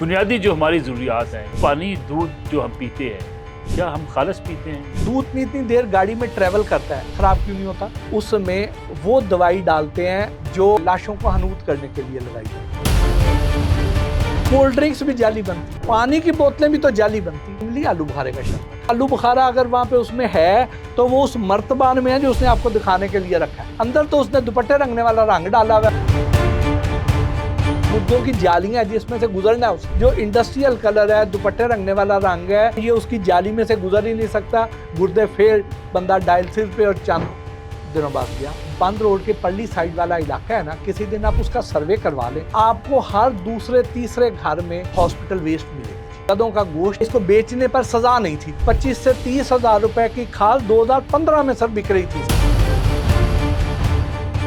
बुनियादी जो हमारी ज़रूरियात हैं, पानी, दूध जो हम पीते हैं, क्या हम खालिस पीते हैं? दूध इतनी देर गाड़ी में ट्रेवल करता है, खराब क्यों नहीं होता? उसमें वो दवाई डालते हैं जो लाशों को हनूत करने के लिए लगाई जाती है। कोल्ड ड्रिंक्स भी जाली बनती, पानी की बोतलें भी तो जाली बनती। इमली आलू बुखारे का शरबत, आलू बुखारा अगर वहाँ पे उसमें है तो वो उस मर्तबान में है जो उसने आपको दिखाने के लिए रखा है। अंदर तो उसने दुपट्टे रंगने वाला रंग डाला हुआ है। मुद्दों की जालियां जिसमें से गुजरना है, जो इंडस्ट्रियल कलर है, दुपट्टे रंगने वाला रंग है, ये उसकी जाली में से गुजर ही नहीं सकता। गुर्दे फेल, बंदा डायलिसिस पे और चंद दिनों बाद गया। बंद रोड के पल्ली साइड वाला इलाका है ना, किसी दिन आप उसका सर्वे करवा लें, आपको हर दूसरे तीसरे घर में हॉस्पिटल वेस्ट मिलेगी। गधों का गोश्त, इसको बेचने पर सजा नहीं थी। 25 से 30 हजार रुपए की खाल 2015 में सर बिक रही थी।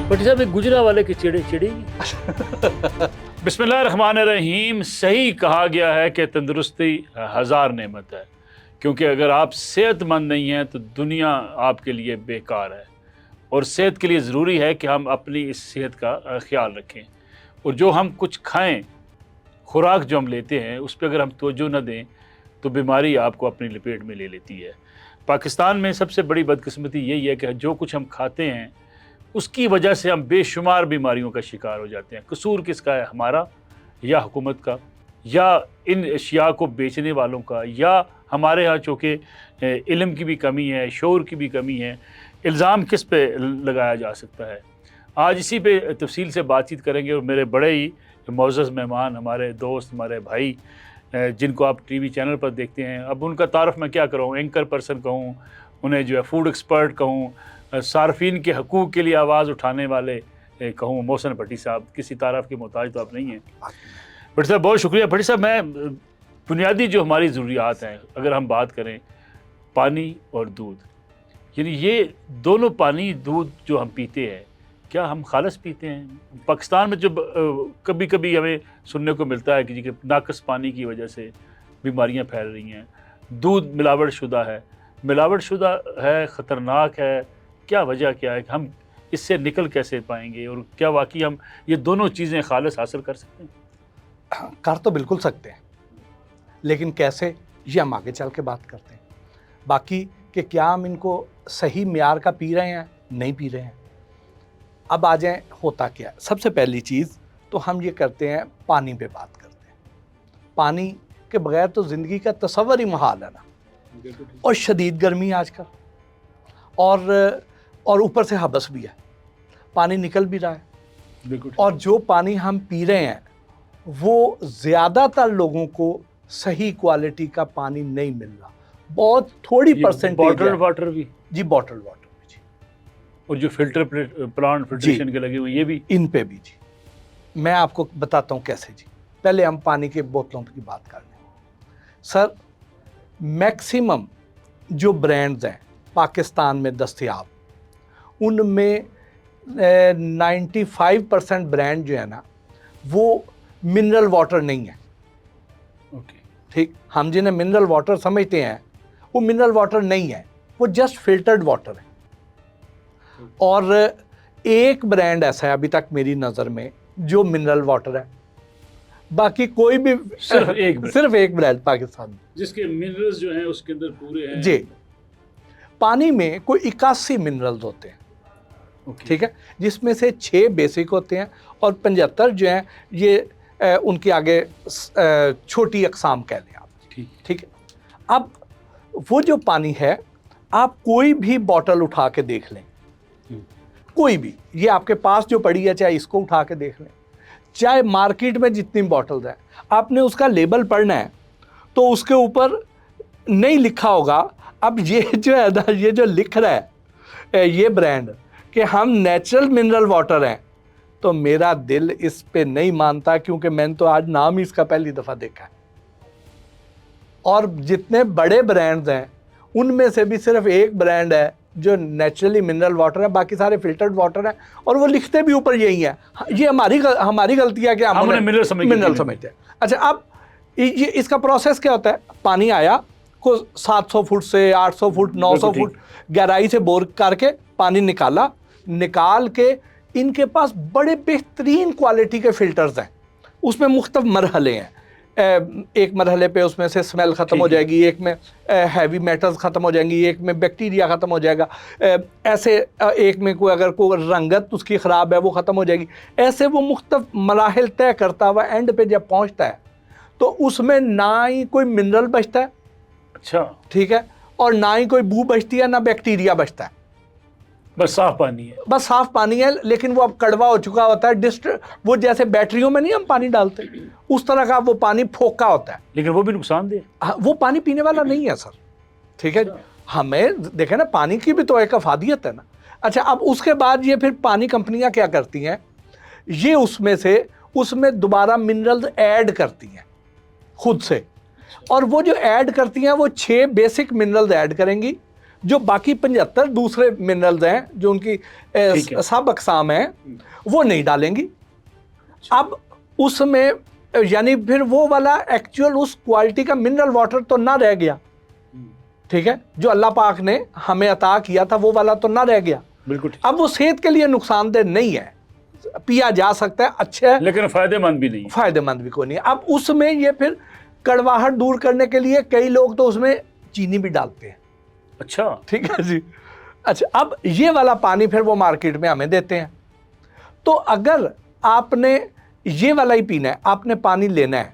भट्टी साहब, गुजरा वाले की चिड़ी बिस्मिल्लाहिर्रहमानिर्रहीम। सही कहा गया है कि तंदुरुस्ती हज़ार नेमत है, क्योंकि अगर आप सेहतमंद नहीं हैं तो दुनिया आपके लिए बेकार है। और सेहत के लिए ज़रूरी है कि हम अपनी इस सेहत का ख्याल रखें, और जो हम कुछ खाएं, खुराक जो हम लेते हैं, उस पर अगर हम तवज्जो न दें तो बीमारी आपको अपनी लपेट में ले लेती है। पाकिस्तान में सबसे बड़ी बदकिस्मती यही है कि जो कुछ हम खाते हैं उसकी वजह से हम बेशुमार बीमारियों का शिकार हो जाते हैं। कसूर किसका है, हमारा या हुकूमत का, या इन अशिया को बेचने वालों का, या हमारे यहाँ चूँकि इल्म की भी कमी है, शऊर की भी कमी है। इल्ज़ाम किस पे लगाया जा सकता है? आज इसी पे तफसील से बातचीत करेंगे। और मेरे बड़े ही मोअज़्ज़ज़ मेहमान, हमारे दोस्त, हमारे भाई, जिनको आप टीवी चैनल पर देखते हैं, अब उनका तारफ़ मैं क्या करूँ, एंकर पर्सन कहूँ, उन्हें जो है फूड एक्सपर्ट कहूँ, सार्फिन के हकूक़ के लिए आवाज़ उठाने वाले कहूँ, मोहसिन भट्टी साहब, किसी तारफ़ के मोहताज तो आप नहीं हैं। भट्टी साहब बहुत शुक्रिया। भट्टी साहब, मैं बुनियादी जो हमारी ज़रूरियात हैं, अगर हम बात करें पानी और दूध, यानी ये दोनों, पानी दूध जो हम पीते हैं, क्या हम खालिस पीते हैं? पाकिस्तान में जब कभी कभी हमें सुनने को मिलता है कि नाकस पानी की वजह से बीमारियां फैल रही हैं, दूध मिलावट शुदा है, ख़तरनाक है, क्या वजह क्या है कि हम इससे निकल कैसे पाएंगे, और क्या वाकई हम ये दोनों चीज़ें खालिस हासिल कर सकते हैं? कर तो बिल्कुल सकते हैं, लेकिन कैसे, ये हम आगे चल के बात करते हैं। बाकी कि क्या हम इनको सही मियार का पी रहे हैं, नहीं पी रहे हैं। अब आ जाएं, होता क्या है। सबसे पहली चीज़ तो हम ये करते हैं, पानी पे बात करते हैं। पानी के बगैर तो ज़िंदगी का तसव्वुर ही मुहाल है ना। और शदीद गर्मी आजकल, और ऊपर से हबस भी है, पानी निकल भी रहा है। और जो पानी हम पी रहे हैं वो ज़्यादातर लोगों को सही क्वालिटी का पानी नहीं मिल रहा। बहुत थोड़ी परसेंटेज बॉटल वाटर भी जी, बॉटल वाटर भी जी, और जो फिल्टर प्लांट फिल्ट्रेशन के लगे हुए ये भी, इन पे भी जी। मैं आपको बताता हूँ कैसे जी। पहले हम पानी के बोतलों की बात कर लें। सर, मैक्सिमम जो ब्रांड्स हैं पाकिस्तान में दस्तयाब, उनमें 95% ब्रांड जो है ना, वो मिनरल वाटर नहीं है। ठीक, हम जिन्हें मिनरल वाटर समझते हैं वो मिनरल वाटर नहीं है, वो जस्ट फिल्टर्ड वाटर है। और एक ब्रांड ऐसा है अभी तक मेरी नज़र में जो मिनरल वाटर है, बाकी कोई भी सिर्फ एक ब्रांड पाकिस्तान में जिसके मिनरल्स जो हैं उसके अंदर पूरे हैं जी। पानी में कोई 81 मिनरल्स होते हैं, ठीक है, जिसमें से 6 बेसिक होते हैं और 75 जो हैं ये उनके आगे छोटी अक़साम कह लें आप। ठीक है। अब वो जो पानी है, आप कोई भी बॉटल उठा के देख लें, कोई भी, ये आपके पास जो पड़ी है, चाहे इसको उठा के देख लें, चाहे मार्केट में जितनी बॉटल्स हैं, आपने उसका लेबल पढ़ना है तो उसके ऊपर नहीं लिखा होगा। अब ये जो है ना, ये जो लिख रहा है ये ब्रांड कि हम नेचुरल मिनरल वाटर हैं, तो मेरा दिल इस पे नहीं मानता, क्योंकि मैंने तो आज नाम ही इसका पहली दफ़ा देखा है। और जितने बड़े ब्रांड्स हैं उनमें से भी सिर्फ एक ब्रांड है जो नेचुरली मिनरल वाटर है, बाकी सारे फिल्टर्ड वाटर हैं, और वो लिखते भी ऊपर यही है। ये हमारी गलती है कि हम मिनरल समझते हैं। अच्छा, अब ये इसका प्रोसेस क्या होता है? पानी आया को 700 फुट से 800 फुट 900 फुट गहराई से बोर करके पानी निकाल के इनके पास बड़े बेहतरीन क्वालिटी के फ़िल्टर्स हैं, उसमें मुख्तलिफ मरहले हैं। एक मरहले पे उसमें से स्मेल ख़त्म हो जाएगी, एक में हैवी मेटल्स ख़त्म हो जाएंगी, एक में बैक्टीरिया ख़त्म हो जाएगा, ऐसे एक में कोई अगर कोई रंगत उसकी ख़राब है वो ख़त्म हो जाएगी। ऐसे वो मुख्तलिफ मराहिल तय करता हुआ एंड पे जब पहुंचता है तो उसमें ना ही कोई मिनरल बचता है, अच्छा, ठीक है, और ना ही कोई बू बचती है, ना बैक्टीरिया बचता है, बस साफ पानी है। बस साफ पानी है। लेकिन वो अब कड़वा हो चुका होता है, वो जैसे बैटरियों में नहीं हम पानी डालते उस तरह का वो पानी फोका होता है। लेकिन वो भी नुकसानदेह। हाँ, वो पानी पीने वाला नहीं है सर, ठीक है। हमें देखें ना, पानी की भी तो एक अफादियत है ना। अच्छा, अब उसके बाद ये फिर पानी कंपनियां क्या करती हैं, ये उसमें दोबारा मिनरल्स ऐड करती हैं खुद से, और वो जो ऐड करती हैं वो 6 बेसिक मिनरल्स ऐड करेंगी, जो बाकी 75 दूसरे मिनरल्स हैं जो उनकी सब अकसाम हैं वो नहीं डालेंगी। अब उसमें यानी फिर वो वाला एक्चुअल उस क्वालिटी का मिनरल वाटर तो ना रह गया, ठीक है, जो अल्लाह पाक ने हमें अता किया था वो वाला तो ना रह गया। बिल्कुल। अब वो सेहत के लिए नुकसानदेह नहीं है, पिया जा सकता है, अच्छा है, लेकिन फ़ायदेमंद भी नहीं है। फ़ायदेमंद भी कोई नहीं है। अब उसमें ये फिर कड़वाहट दूर करने के लिए कई लोग तो उसमें चीनी भी डालते हैं। अच्छा, ठीक है जी। अच्छा, अब ये वाला पानी फिर वो मार्केट में हमें देते हैं। तो अगर आपने ये वाला ही पीना है, आपने पानी लेना है,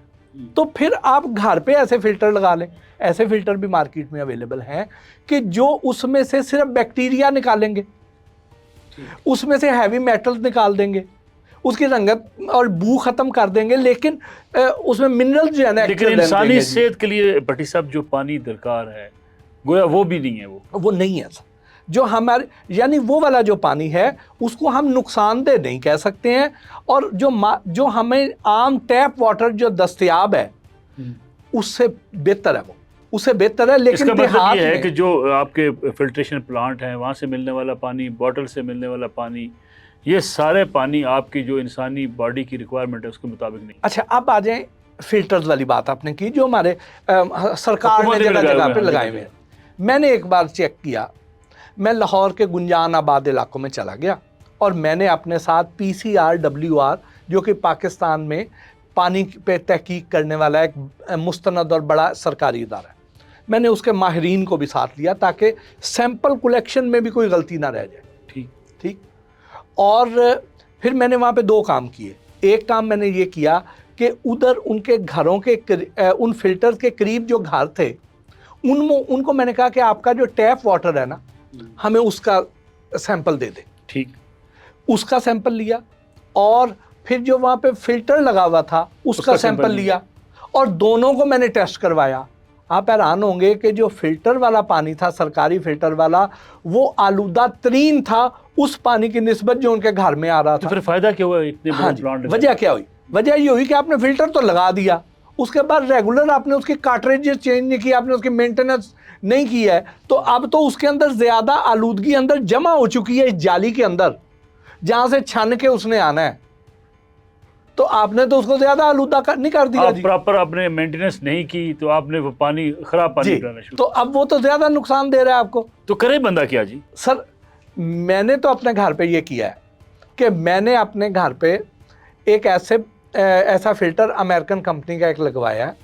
तो फिर आप घर पे ऐसे फ़िल्टर लगा लें। ऐसे फ़िल्टर भी मार्केट में अवेलेबल हैं कि जो उसमें से सिर्फ बैक्टीरिया निकालेंगे, उसमें से हैवी मेटल्स निकाल देंगे, उसकी रंगत और बू ख़त्म कर देंगे, लेकिन उसमें मिनरल्स जो है ना, लेकिन इंसानी सेहत के लिए भट्टी साहब जो पानी दरकार है गोया वो भी नहीं है। वो नहीं है सर। जो हमारे यानी वो वाला जो पानी है उसको हम नुकसानदेह नहीं कह सकते हैं, और जो हमें आम टैप वाटर जो दस्तयाब है उससे बेहतर है, वो उससे बेहतर है। लेकिन इसका मतलब ये है में, कि जो आपके फिल्ट्रेशन प्लांट हैं वहाँ से मिलने वाला पानी, बॉटल से मिलने वाला पानी, ये सारे पानी आपकी जो इंसानी बॉडी की रिक्वायरमेंट है उसके मुताबिक नहीं। अच्छा, अब आ जाए फिल्टर्स वाली बात आपने की, जो हमारे सरकार ने जगह जगह पे लगाए हुए हैं। मैंने एक बार चेक किया, मैं लाहौर के गुंजान आबाद इलाकों में चला गया और मैंने अपने साथ PCR WR, जो कि पाकिस्तान में पानी पे तहकीक करने वाला एक मुस्तनद और बड़ा सरकारी इदारा है, मैंने उसके माहिरीन को भी साथ लिया ताकि सैंपल कलेक्शन में भी कोई गलती ना रह जाए। ठीक। और फिर मैंने वहाँ पे 2 काम किए। एक काम मैंने ये किया कि उधर उनके घरों के उन फिल्टर्स के करीब जो घर थे उनको मैंने कहा कि आपका जो टैप वाटर है ना, हमें उसका सैंपल दे दे। ठीक, उसका सैंपल लिया, और फिर जो वहाँ पे फिल्टर लगा हुआ था उसका सैंपल लिया, और दोनों को मैंने टेस्ट करवाया। आप हैरान होंगे कि जो फिल्टर वाला पानी था, सरकारी फिल्टर वाला, वो आलूदा तरीन था उस पानी की निस्बत जो उनके घर में आ रहा था। तो फिर फायदा क्या हुआ इतने बड़े प्लांट? वजह क्या हुई? वजह ये हुई कि आपने फिल्टर तो लगा दिया, उसके बाद रेगुलर आपने उसकी कार्ट्रिजेस चेंज नहीं की, आपने उसकी मेंटेनेंस नहीं की है, तो अब तो उसके अंदर ज़्यादा आलूदगी अंदर जमा हो चुकी है इस जाली के अंदर, जहाँ से छान के उसने आना है, तो आपने तो उसको ज़्यादा आलूदा नहीं कर दिया। आप प्रॉपर आपने मेंटेनेंस नहीं की तो आपने वो पानी खराब पानी पिलाना शुरू, तो अब वो तो ज़्यादा नुकसान दे रहा है आपको। तो करे बंदा क्या जी? सर, मैंने तो अपने घर पे ये किया है कि मैंने अपने घर पे एक ऐसा फ़िल्टर अमेरिकन कंपनी का एक लगवाया है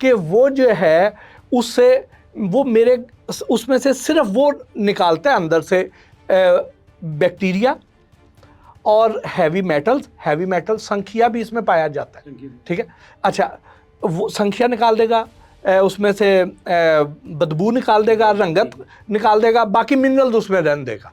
कि वो जो है उससे वो मेरे उसमें से सिर्फ वो निकालता है अंदर से बैक्टीरिया और हैवी मेटल संख्या भी इसमें पाया जाता है। ठीक है। अच्छा, वो संख्या निकाल देगा, उसमें से बदबू निकाल देगा, रंगत निकाल देगा, बाकी मिनरल्स उसमें रहने देगा।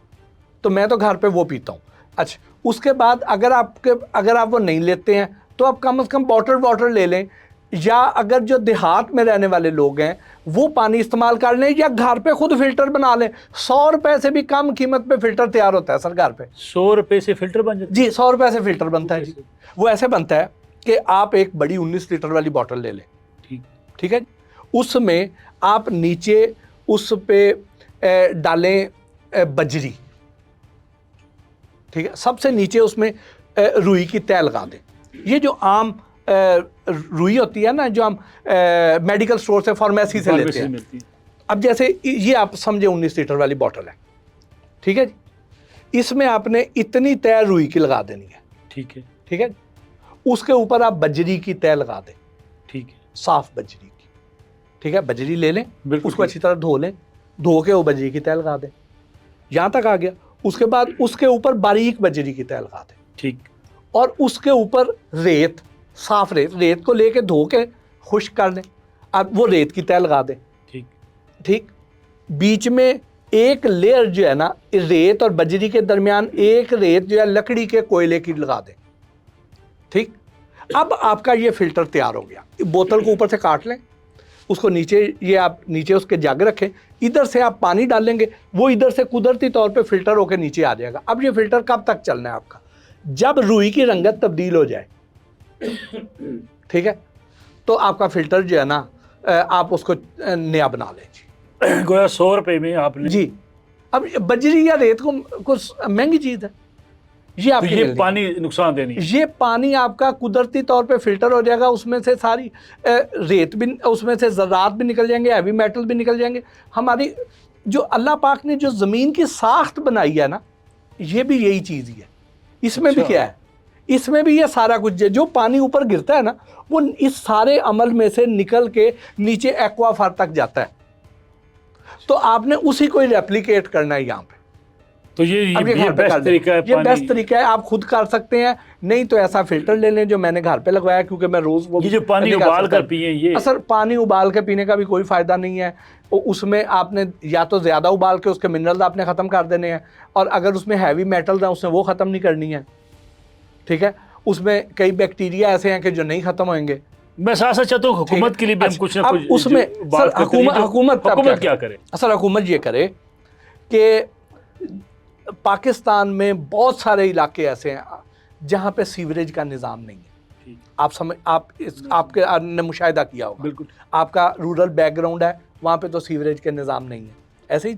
तो मैं तो घर पे वो पीता हूँ। अच्छा, उसके बाद अगर आप वो नहीं लेते हैं तो आप कम से कम बॉटल ले लें, या अगर जो देहात में रहने वाले लोग हैं वो पानी इस्तेमाल कर लें, या घर पे खुद फिल्टर बना लें। 100 रुपए से भी कम कीमत पे फिल्टर तैयार होता है सर घर पे। 100 रुपए से फिल्टर बन जाता है? जी, 100 रुपए से फिल्टर बनता है जी। वो ऐसे बनता है कि आप एक बड़ी 19 लीटर वाली बॉटल ले लें, ठीक है, उसमें आप नीचे उस पे डालें बजरी, ठीक है, सबसे नीचे उसमें रुई की तह लगा दें। ये जो आम रुई होती है ना, जो हम मेडिकल स्टोर से, फार्मेसी से लेते हैं। अब जैसे ये आप समझे 19 लीटर वाली बॉटल है, ठीक है, इसमें आपने इतनी तह रुई की लगा देनी है। ठीक है, उसके ऊपर आप बजरी की तह लगा दें। ठीक है, साफ बजरी की, ठीक है। बजरी ले लें, बिल्कुल उसको ठीक। अच्छी तरह धो लें, धो के वो बजरी की तह लगा दें, यहाँ तक आ गया। उसके बाद उसके ऊपर बारीक बजरी की तह लगा दें, ठीक, और उसके ऊपर रेत, साफ रेत, रेत को लेके धो के खुश्क कर लें, अब वो रेत की तह लगा दें, ठीक, ठीक। बीच में एक लेयर जो है ना, रेत और बजरी के दरमियान एक रेत जो है लकड़ी के कोयले की लगा दें, ठीक। अब आपका ये फिल्टर तैयार हो गया। बोतल को ऊपर से काट लें, उसको नीचे, ये आप नीचे उसके जग रखें, इधर से आप पानी डालेंगे, वो इधर से कुदरती तौर पे फिल्टर होकर नीचे आ जाएगा। अब ये फिल्टर कब तक चलना है आपका? जब रुई की रंगत तब्दील हो जाए, ठीक है, तो आपका फिल्टर जो है ना, आप उसको नया बना लें जी। गोया 100 रुपए में आपने जी। अब बजरी या रेत को कुछ महंगी चीज़ है, ये तो आपकी ये मिलनी। पानी नुकसान देनी है। ये पानी आपका कुदरती तौर पे फिल्टर हो जाएगा, उसमें से सारी रेत भी, उसमें से ज़रात भी निकल जाएंगे, हैवी मेटल भी निकल जाएंगे। हमारी जो अल्लाह पाक ने जो ज़मीन की साख्त बनाई है ना, ये भी यही चीज़ ही है। इसमें भी अच्छा। क्या है, इसमें भी ये सारा कुछ है। जो पानी ऊपर गिरता है ना, वो इस सारे अमल में से निकल के नीचे एक्वाफर तक जाता है, तो आपने उसी को ही रेप्लिकेट करना है यहाँ पे। तो ये अब ये घर पे बेस्ट कर तरीका है। लें, ये पानी- बेस्ट तरीका है, आप खुद कर सकते हैं। नहीं तो ऐसा फिल्टर ले लें जो मैंने घर पे लगवाया, क्योंकि मैं रोज वो ये जो पानी निकाल उबाल सकता कर हूं। पिए ये असल पानी उबाल के पीने का भी कोई फायदा नहीं है। उसमें आपने या तो ज्यादा उबाल के उसके मिनरल आपने खत्म कर देने हैं, और अगर उसमें हैवी मेटल्स हैं उसने वो खत्म नहीं करनी है, ठीक है। उसमें कई बैक्टीरिया ऐसे हैं कि जो नहीं खत्म होंगे। मैं साथ साथ चाहता हूँ हुकूमत के लिए भी हम कुछ ना अब कुछ उसमें जो बात सर, करते हैं, जो हुकूमत हुकूमत क्या करे? असल हुकूमत ये करे कि पाकिस्तान में बहुत सारे इलाके ऐसे हैं जहाँ पे सीवरेज का निज़ाम नहीं है। ठीक। आपके आपने मुशाहिदा किया होगा, बिल्कुल। आपका रूरल बैकग्राउंड है, वहाँ पे तो सीवरेज के निज़ाम नहीं है। ऐसे ही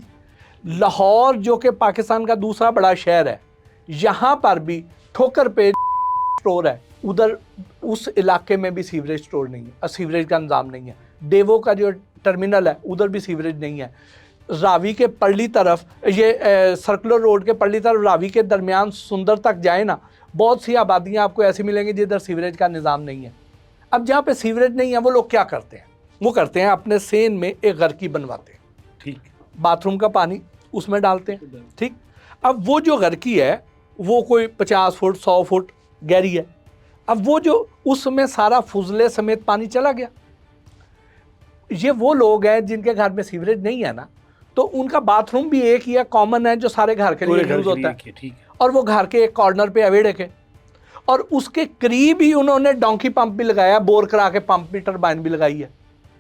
लाहौर जो कि पाकिस्तान का दूसरा बड़ा शहर है, यहाँ पर भी ठोकर पे स्टोर है, उधर उस इलाके में भी सीवरेज स्टोर नहीं है, सीवरेज का निज़ाम नहीं है। डेवो का जो टर्मिनल है उधर भी सीवरेज नहीं है। रावी के परली तरफ, ये सर्कुलर रोड के परली तरफ रावी के दरमियान सुंदर तक जाए ना, बहुत सी आबादियाँ आपको ऐसी मिलेंगी जिधर सीवरेज का निज़ाम नहीं है। अब जहाँ पे सीवरेज नहीं है वो लोग क्या करते हैं? वो करते हैं अपने सेन में एक गर्की बनवाते हैं, ठीक। बाथरूम का पानी उसमें डालते हैं, ठीक। अब वो जो गर्की है वो कोई 50 फुट 100 फुट गहरी है। अब वो जो उसमें सारा फुजले समेत पानी चला गया। ये वो लोग हैं जिनके घर में सीवरेज नहीं है ना, तो उनका बाथरूम भी एक ही है, कॉमन है, जो सारे घर के लिए पूरे घर यूज के होता लिए है, कि ठीक है। और वो घर के एक कॉर्नर पे अवेड़े के, और उसके करीब ही उन्होंने डोंकी पंप भी लगाया, बोर करा के पंप भी, टरबाइन भी लगाई है।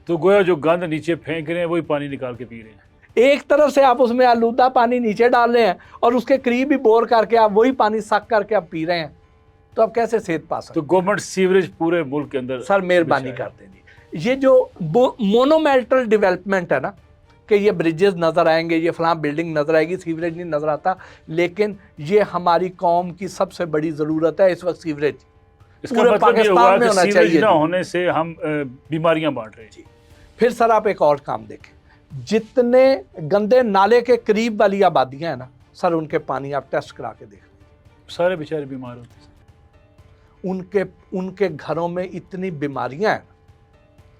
तो गोया जो गंद नीचे फेंक रहे हैं वही पानी निकाल के पी रहे हैं। एक तरफ से आप उसमें आलूदा पानी नीचे डाल रहे हैं और उसके करीब ही बोर करके आप वही पानी सक करके आप पी रहे हैं, तो आप कैसे सेहत पा सकते? तो गवर्नमेंट सीवरेज पूरे मुल्क के अंदर सर मेहरबानी बिछाए। कर देंगी। ये जो मोनोमेल्टल डेवलपमेंट है ना, कि ये ब्रिजेस नज़र आएंगे, ये फलां बिल्डिंग नज़र आएगी, सीवरेज नहीं नज़र आता, लेकिन ये हमारी कौम की सबसे बड़ी ज़रूरत है इस वक्त सीवरेज। इसका पूरे मतलब ये हुआ पाकिस्तान में कि होना सीवरेज चाहिए ना जी। होने से हम बीमारियां बांट रहे हैं। फिर सर आप एक और काम देखें, जितने गंदे नाले के करीब वाली आबादियाँ हैं ना सर, उनके पानी आप टेस्ट करा के देख लें, सारे बेचारे बीमार होते हैं। उनके घरों में इतनी बीमारियां हैं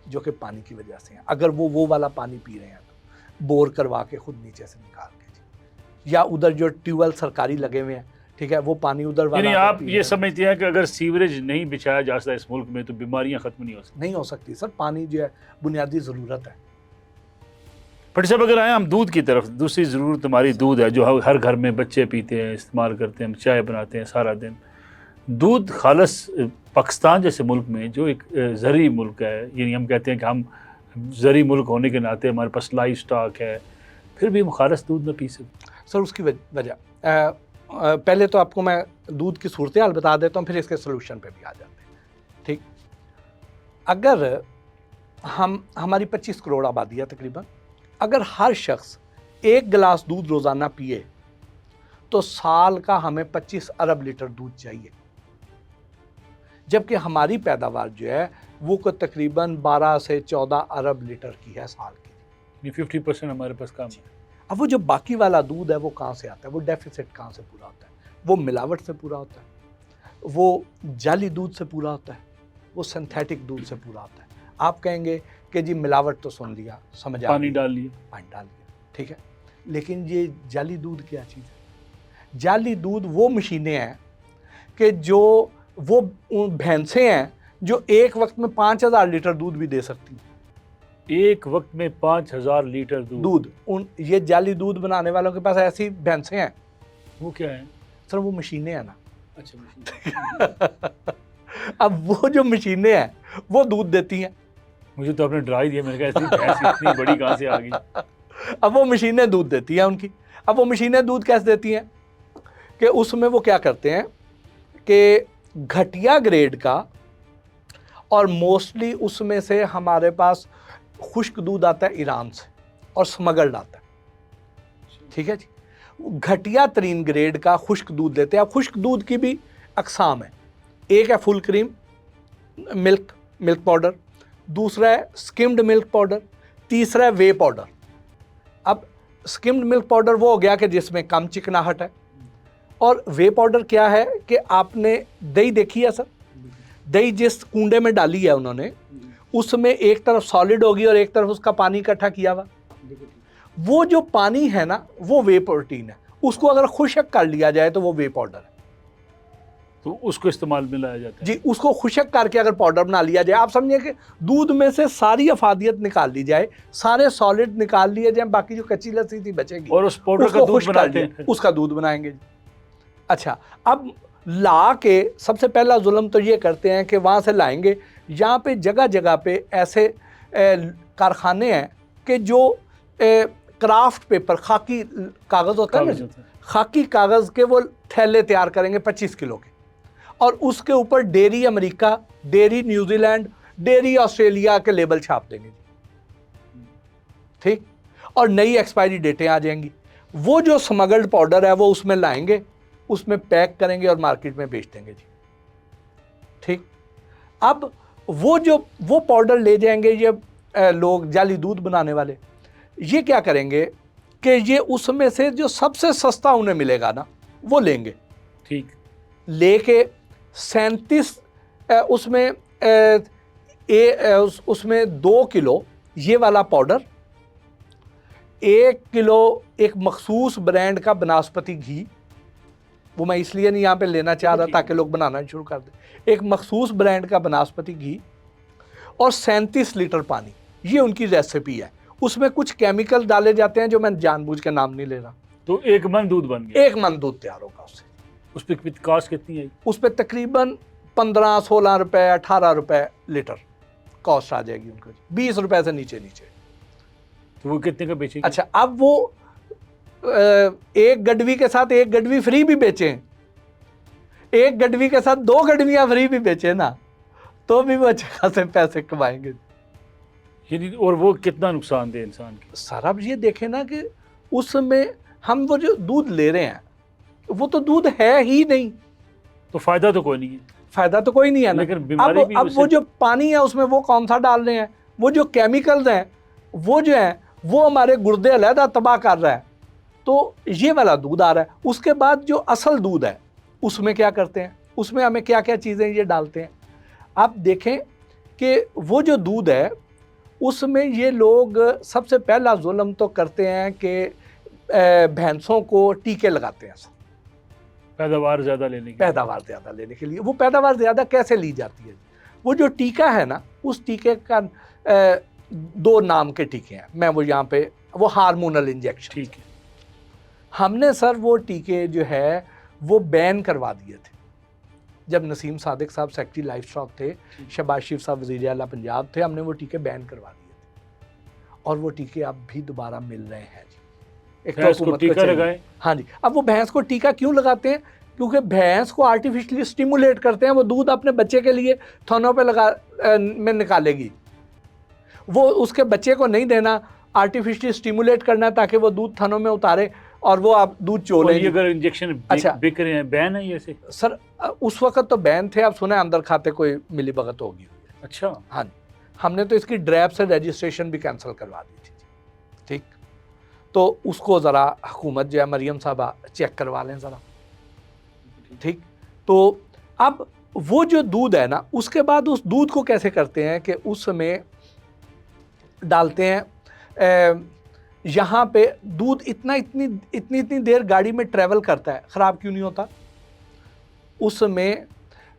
जो कि पानी की वजह से हैं। अगर वो वाला पानी पी रहे हैं तो बोर करवा के खुद नीचे से निकाल के, या उधर जो ट्यूबवेल सरकारी लगे हुए हैं, ठीक है, वो पानी उधर वाला यानी आकर आप पी रहे ये हैं। समझते हैं कि अगर सीवरेज नहीं बिछाया जा सकता इस मुल्क में तो बीमारियां खत्म नहीं हो सकती? नहीं हो सकती सर, पानी जो है बुनियादी ज़रूरत है। बट साहब अगर आए हम दूध की तरफ, दूसरी ज़रूरत हमारी दूध है, जो हर घर में बच्चे पीते हैं, इस्तेमाल करते हैं, हम चाय बनाते हैं सारा दिन। दूध खालस पाकिस्तान जैसे मुल्क में जो एक ज़री मुल्क है, यानी हम कहते हैं कि हम ज़री मुल्क होने के नाते हमारे पास लाइव स्टॉक है, फिर भी हम खालस दूध न पी सकते? सर उसकी वजह पहले तो आपको मैं दूध की सूरत हाल बता देता हूँ, फिर इसके सोल्यूशन पे भी आ जाते हैं, ठीक। अगर हमारी 25 करोड़ आबादी है तकरीबन, अगर हर शख्स 1 गिलास दूध रोज़ाना पिए तो साल का हमें 25 अरब लीटर दूध चाहिए, जबकि हमारी पैदावार जो है वो को तकरीबन 12 से 14 अरब लीटर की है साल की। 50% हमारे पास कम है। अब वो जो बाकी वाला दूध है वो कहाँ से आता है? वो डेफिसिट कहाँ से पूरा होता है? वो मिलावट से पूरा होता है, वो जाली दूध से पूरा होता है, वो सिंथेटिक दूध से पूरा होता है। आप कहेंगे कि जी मिलावट तो सुन लिया, समझ आ पानी गई, डाल लिए। पानी डाल दिया, ठीक है। लेकिन ये जाली दूध क्या चीज़ है? जाली दूध वो मशीनें हैं कि जो वो भैंसें हैं जो एक वक्त में 5,000 लीटर दूध भी दे सकती हैं। एक वक्त में 5,000 लीटर दूध। ये जाली दूध बनाने वालों के पास ऐसी भैंसें हैं। वो क्या है? सर वो मशीनें हैं ना। अच्छा, मशीन। अब वो जो मशीनें हैं वो दूध देती हैं। मुझे तो आपने डरा ही दिया, मैंने कहा ऐसी भैंस इतनी बड़ी कहाँ से आ गई? अब वो मशीनें दूध देती हैं उनकी। अब वो मशीनें दूध कैसे देती हैं कि उसमें वो क्या करते हैं कि घटिया ग्रेड का, और मोस्टली उसमें से हमारे पास खुश्क दूध आता है ईरान से और स्मगल्ड आता है, ठीक है जी। घटिया तरीन ग्रेड का खुश्क दूध लेते हैं। अब खुश्क दूध की भी अकसाम है, एक है फुल क्रीम मिल्क पाउडर, दूसरा है स्किम्ड मिल्क पाउडर, तीसरा है वे पाउडर। अब स्किम्ड मिल्क पाउडर वो हो गया कि जिसमें कम चिकनाहट है, और वे पाउडर क्या है कि आपने दही देखी है सर, दही जिस कुंडे में डाली है उन्होंने, उसमें एक तरफ सॉलिड होगी और एक तरफ उसका पानी इकट्ठा किया हुआ। वो जो पानी है ना वो वे प्रोटीन है, उसको अगर खुशक कर लिया जाए तो वो वे पाउडर है। तो उसको इस्तेमाल में लाया जाता है जी, उसको खुशक करके अगर पाउडर बना लिया जाए, आप समझिए कि दूध में से सारी अफादियत निकाल ली जाए, सारे सॉलिड निकाल लिए जाए, बाकी जो कच्ची लस्सी थी बचेगी और उस पाउडर का दूध बनाते हैं, उसका दूध बनाएंगे। अच्छा, अब ला के सबसे पहला जुल्म तो ये करते हैं कि वहाँ से लाएंगे, यहाँ पे जगह जगह पे ऐसे कारखाने हैं कि जो क्राफ्ट पेपर, खाकी कागज़ होता है ना, खाकी कागज़ के वो थैले तैयार करेंगे 25 किलो के, और उसके ऊपर dairy America, dairy New Zealand, dairy Australia के लेबल छाप देंगे, ठीक, और नई एक्सपायरी डेटें आ जाएंगी। वो जो स्मगल्ड पाउडर है वो उसमें लाएंगे, उसमें पैक करेंगे और मार्केट में बेच देंगे जी, ठीक। अब वो पाउडर ले जाएंगे ये लोग जाली दूध बनाने वाले, ये क्या करेंगे कि ये उसमें से जो सबसे सस्ता उन्हें मिलेगा ना वो लेंगे, ठीक, लेके 37 उसमें 2 किलो ये वाला पाउडर, 1 किलो एक मखसूस ब्रांड का बनास्पति घी, वो मैं इसलिए नहीं यहाँ पे लेना चाह रहा ताकि लोग बनाना शुरू कर दें, एक मखसूस ब्रांड का बनास्पति घी, और 37 लीटर पानी। ये उनकी रेसिपी है। उसमें कुछ केमिकल डाले जाते हैं जो मैं जानबूझ के नाम नहीं ले रहा। तो 1 मन दूध बन गया, 1 मन दूध तैयार होगा उससे। उस पर कॉस्ट कितनी आई? उस पर तकरीबन 15-16 रुपए 18 रुपए लीटर कॉस्ट आ जाएगी उनको, 20 रुपए से नीचे। तो वो कितने का बेचेंगे? अच्छा, अब वो एक गडवी के साथ एक गडवी फ्री भी बेचें, एक गडवी के साथ 2 गडवियां फ्री भी बेचें ना, तो भी वो अच्छे खासे पैसे कमाएंगे। और वो कितना नुकसान दे इंसान के? सर अब ये देखें ना कि उसमें हम वो जो दूध ले रहे हैं वो तो दूध है ही नहीं, तो फायदा तो कोई नहीं है। फायदा तो कोई नहीं है ना। लेकिन बीमारी भी अब वो जो पानी है उसमें वो कौन सा डाल रहे हैं, वो जो केमिकल्स हैं वो जो है वो हमारे गुर्दे अलहदा तबाह कर रहा है। तो ये वाला दूध आ रहा है। उसके बाद जो असल दूध है उसमें क्या करते हैं, उसमें हमें क्या क्या चीज़ें ये डालते हैं। आप देखें कि वो जो दूध है उसमें ये लोग सबसे पहला जुल्म तो करते हैं कि भैंसों को टीके लगाते हैं पैदावार ज़्यादा लेने के लिए। वो पैदावार ज़्यादा कैसे ली जाती है? वो जो टीका है ना, उस टीके का 2 नाम के टीके हैं, मैं वो यहाँ पे, वो हार्मोनल इंजेक्शन, ठीक है। हमने सर वो टीके जो है वो बैन करवा दिए थे जब नसीम सादिक साहब सेक्रेटरी लाइफ स्टॉक थे, शहबाज शरीफ साहब वज़ीर आला पंजाब थे, हमने वो टीके बैन करवा दिए थे, और वो टीके अब भी दोबारा मिल रहे हैं जी। एक भैंस को टीका लगाए। हाँ जी। अब वो भैंस को टीका क्यों लगाते हैं? क्योंकि भैंस को आर्टिफिशियली स्टिमुलेट करते हैं, वो दूध अपने बच्चे के लिए थनों पे में निकालेगी, वो उसके बच्चे को नहीं देना, आर्टिफिशियली स्टिमुलेट करना ताकि वो दूध थनों में उतारे और वो आप दूध चोले। ये अगर इंजेक्शन बिक रहे हैं, बैन है ये से? सर उस वक्त तो बैन थे, अब सुना अंदर खाते कोई मिली भगत होगी। अच्छा। हाँ, हमने तो इसकी ड्रैप से रजिस्ट्रेशन भी कैंसिल करवा दी थी, ठीक। तो उसको ज़रा हुकूमत जो है, मरियम साहबा चेक करवा लें ज़रा, ठीक। तो अब वो जो दूध है ना, उसके बाद उस दूध को कैसे करते हैं कि उस समय डालते हैं यहाँ पे दूध इतनी देर गाड़ी में ट्रैवल करता है, ख़राब क्यों नहीं होता? उसमें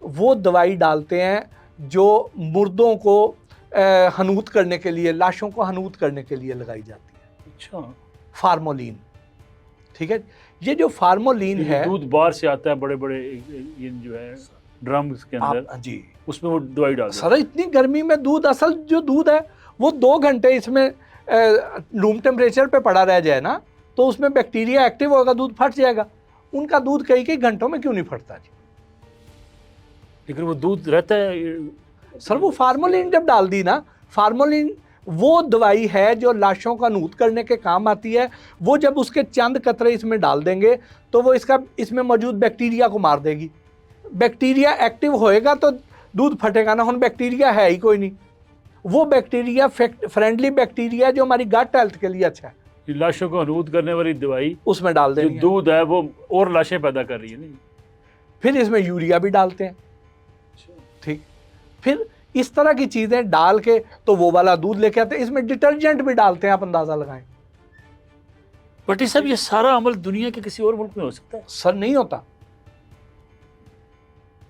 वो दवाई डालते हैं जो मुर्दों को हनूत करने के लिए, लाशों को हनूत करने के लिए लगाई जाती है। अच्छा, फार्मोलिन, ठीक है। ये जो फार्मोलिन है, दूध बाहर से आता है, बड़े बड़े ये जो है ड्रम्स के अंदर, जी उसमें वो दवाई डाल सर इतनी गर्मी में दूध, असल जो दूध है वो 2 घंटे इसमें रूम टेम्परेचर पे पड़ा रह जाए ना, तो उसमें बैक्टीरिया एक्टिव होगा, दूध फट जाएगा। उनका दूध कई घंटों में क्यों नहीं फटता जी? लेकिन वो दूध रहता है सर। वो फार्मोलिन जब डाल दी ना, फार्मोलिन वो दवाई है जो लाशों का नूत करने के काम आती है। वो जब उसके चंद कतरे इसमें डाल देंगे तो वो इसमें मौजूद बैक्टीरिया को मार देगी। बैक्टीरिया एक्टिव होएगा तो दूध फटेगा ना। हम बैक्टीरिया है ही कोई नहीं। वो बैक्टीरिया फ्रेंडली बैक्टीरिया जो हमारी गट हेल्थ के लिए अच्छा है, लाशों को हनूत करने वाली दवाई उसमें डाल देंगे। जो दूध है वो और लाशें पैदा कर रही है नहीं। फिर इसमें यूरिया भी डालते हैं, ठीक। फिर इस तरह की चीज़ें डाल के तो वो वाला दूध लेके आते हैं। इसमें डिटर्जेंट भी डालते हैं, आप अंदाज़ा लगाएं। भट्टी साहब, ये सारा अमल दुनिया के किसी और मुल्क में हो सकता है? सर नहीं होता।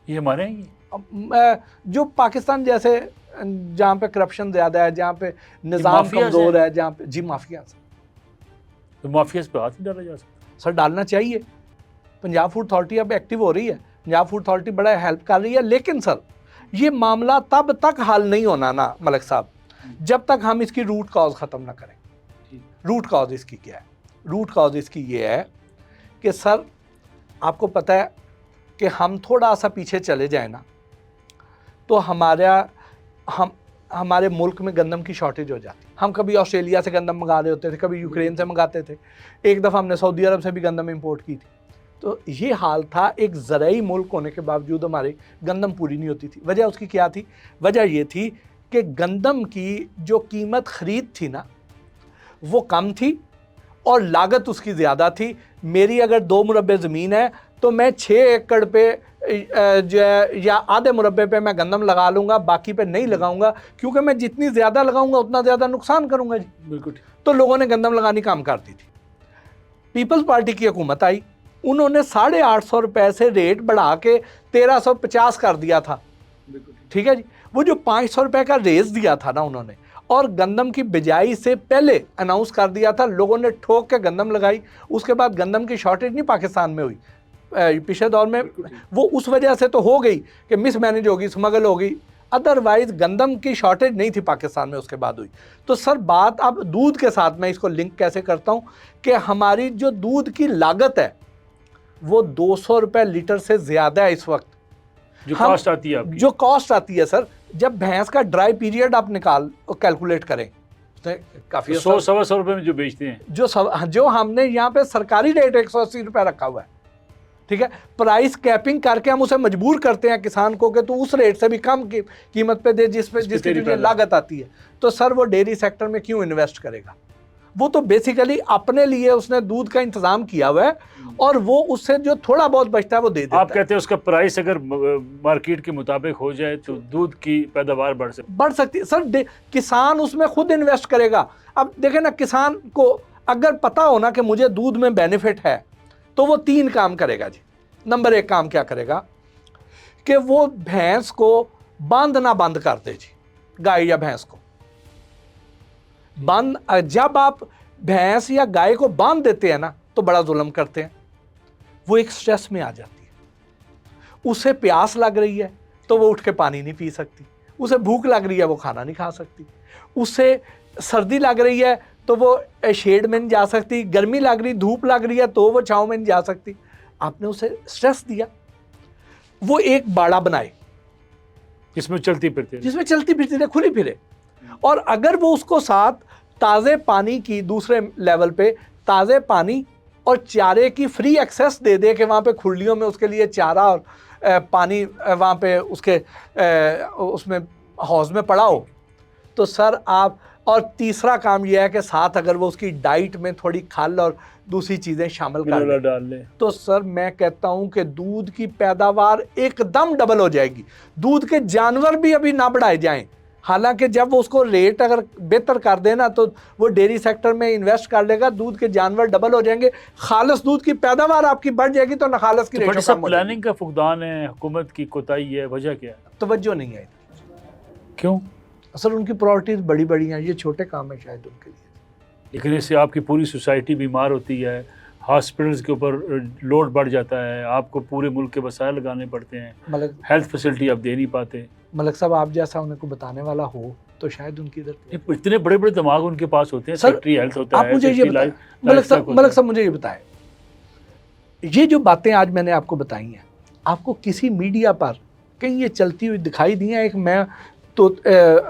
ये हमारे हैं जो पाकिस्तान जैसे जहाँ पे करप्शन ज़्यादा है, जहाँ पे निज़ाम कमज़ोर है, जहाँ पे जी माफिया, तो माफिया पे हाथ नहीं डाला जा सकता? सर डालना चाहिए। पंजाब फूड अथॉरिटी अब एक्टिव हो रही है, पंजाब फूड अथॉरिटी बड़ा हेल्प कर रही है। लेकिन सर ये मामला तब तक हल नहीं होना ना मलिक साहब, जब तक हम इसकी रूट कॉज ख़त्म ना करें। रूट कॉज इसकी क्या है? रूट कॉज इसकी ये है कि सर आपको पता है कि हम थोड़ा सा पीछे चले जाए ना तो हमारे मुल्क में गंदम की शॉर्टेज हो जाती। हम कभी ऑस्ट्रेलिया से गंदम मंगा रहे होते थे, कभी यूक्रेन से मंगाते थे, एक दफ़ा हमने सऊदी अरब से भी गंदम इंपोर्ट की थी। तो ये हाल था। एक ज़राई मुल्क होने के बावजूद हमारी गंदम पूरी नहीं होती थी। वजह उसकी क्या थी? वजह ये थी कि गंदम की जो कीमत ख़रीद थी ना वो कम थी और लागत उसकी ज़्यादा थी। मेरी अगर 2 मुरब्बे ज़मीन है तो मैं 6 एकड़ पे जो है या आधे मुरब्बे पे मैं गंदम लगा लूँगा, बाकी पे नहीं लगाऊंगा, क्योंकि मैं जितनी ज़्यादा लगाऊंगा उतना ज़्यादा नुकसान करूँगा जी। बिल्कुल। तो लोगों ने गंदम लगानी काम कर दी थी। पीपल्स पार्टी की हुकूमत आई, उन्होंने 850 रुपये से रेट बढ़ा के 1350 कर दिया था, ठीक है जी। वो जो 500 रुपये का रेस दिया था ना उन्होंने, और गंदम की बिजाई से पहले अनाउंस कर दिया था, लोगों ने ठोक के गंदम लगाई। उसके बाद गंदम की शॉर्टेज नहीं पाकिस्तान में हुई पिछले दौर में, वो उस वजह से तो हो गई कि मिसमैनेज होगी, स्मगल होगी, अदरवाइज गंदम की शॉर्टेज नहीं थी पाकिस्तान में, उसके बाद हुई। तो सर बात अब दूध के साथ मैं इसको लिंक कैसे करता हूँ कि हमारी जो दूध की लागत है वो 200 रुपये लीटर से ज़्यादा है इस वक्त। जो कॉस्ट आती है आपकी, जो कॉस्ट आती है सर, जब भैंस का ड्राई पीरियड आप कैलकुलेट करें, काफ़ी 100-125 रुपये में जो बेचते हैं, जो हमने यहाँ पे सरकारी रेट 180 रुपये रखा हुआ है, ठीक है। प्राइस कैपिंग करके हम उसे मजबूर करते हैं किसान को कि तू उस रेट से भी कम कीमत पे दे जिसकी तुझे लागत आती है। तो सर वो डेयरी सेक्टर में क्यों इन्वेस्ट करेगा? वो तो बेसिकली अपने लिए उसने दूध का इंतजाम किया हुआ है और वो उससे जो थोड़ा बहुत बचता है वो दे देता है। आप कहते हैं उसका प्राइस अगर मार्केट के मुताबिक हो जाए तो दूध की पैदावार बढ़ सकती है। सर किसान उसमें खुद इन्वेस्ट करेगा। अब देखें ना, किसान को अगर पता हो ना कि मुझे दूध में बेनिफिट है तो वो 3 काम करेगा जी। नंबर 1 काम क्या करेगा कि वो भैंस को बांधना बंद कर दे जी, गाय या भैंस को बांध। जब आप भैंस या गाय को बांध देते हैं ना तो बड़ा जुल्म करते हैं। वो एक स्ट्रेस में आ जाती है, उसे प्यास लग रही है तो वो उठ के पानी नहीं पी सकती, उसे भूख लग रही है वो खाना नहीं खा सकती, उसे सर्दी लग रही है तो वो शेड में नहीं जा सकती, गर्मी लग रही, धूप लग रही है तो वो छाँव में नहीं जा सकती। आपने उसे स्ट्रेस दिया, वो एक बाड़ा बनाए जिसमें चलती फिरती रहे, खुली फिरे। और अगर वो उसको साथ ताज़े पानी की, दूसरे लेवल पे ताज़े पानी और चारे की फ्री एक्सेस दे दे कि वहाँ पे खुरलियों में उसके लिए चारा और पानी वहाँ पे उसके उसमें हौज में पड़ा हो, तो सर आप और तीसरा काम यह है कि साथ अगर वो उसकी डाइट में थोड़ी खल और दूसरी चीज़ें शामिल कर मिनरल लें डाल ले। तो सर मैं कहता हूं कि दूध की पैदावार एकदम डबल हो जाएगी। दूध के जानवर भी अभी ना बढ़ाए जाएं, हालांकि जब वो उसको रेट अगर बेहतर कर देना तो वो डेयरी सेक्टर में इन्वेस्ट कर लेगा, दूध के जानवर डबल हो जाएंगे, खालस दूध की पैदावार आपकी बढ़ जाएगी तो नखालस की तो रेशो सब कम हो जाएगी। प्लानिंग का फुकदान है, हुकूमत की कोताही है, वजह क्या है? तवज्जो नहीं है। क्यों? असल उनकी प्रायोरिटीज बड़ी बड़ी हैं, ये छोटे काम है शायद उनके लिए। लेकिन इससे आपकी पूरी सोसाइटी बीमार होती है, हॉस्पिटल्स के ऊपर लोड बढ़ जाता है, आपको पूरे मुल्क के वसाइल लगाने पड़ते हैं, मलक हेल्थ फैसिलिटी आप दे नहीं पाते। मलक साहब आप जैसा उनको बताने वाला हो तो शायद उनकी इधर इतने बड़े बड़े दिमाग उनके पास होते हैं, सर, सेक्रेटरी हेल्थ होता आप है, मुझे ये बताएं मलक साहब मुझे ये बताएं, ये जो बातें आज मैंने आपको बताई हैं आपको किसी मीडिया पर कहीं ये चलती हुई दिखाई दी है? एक मैं तो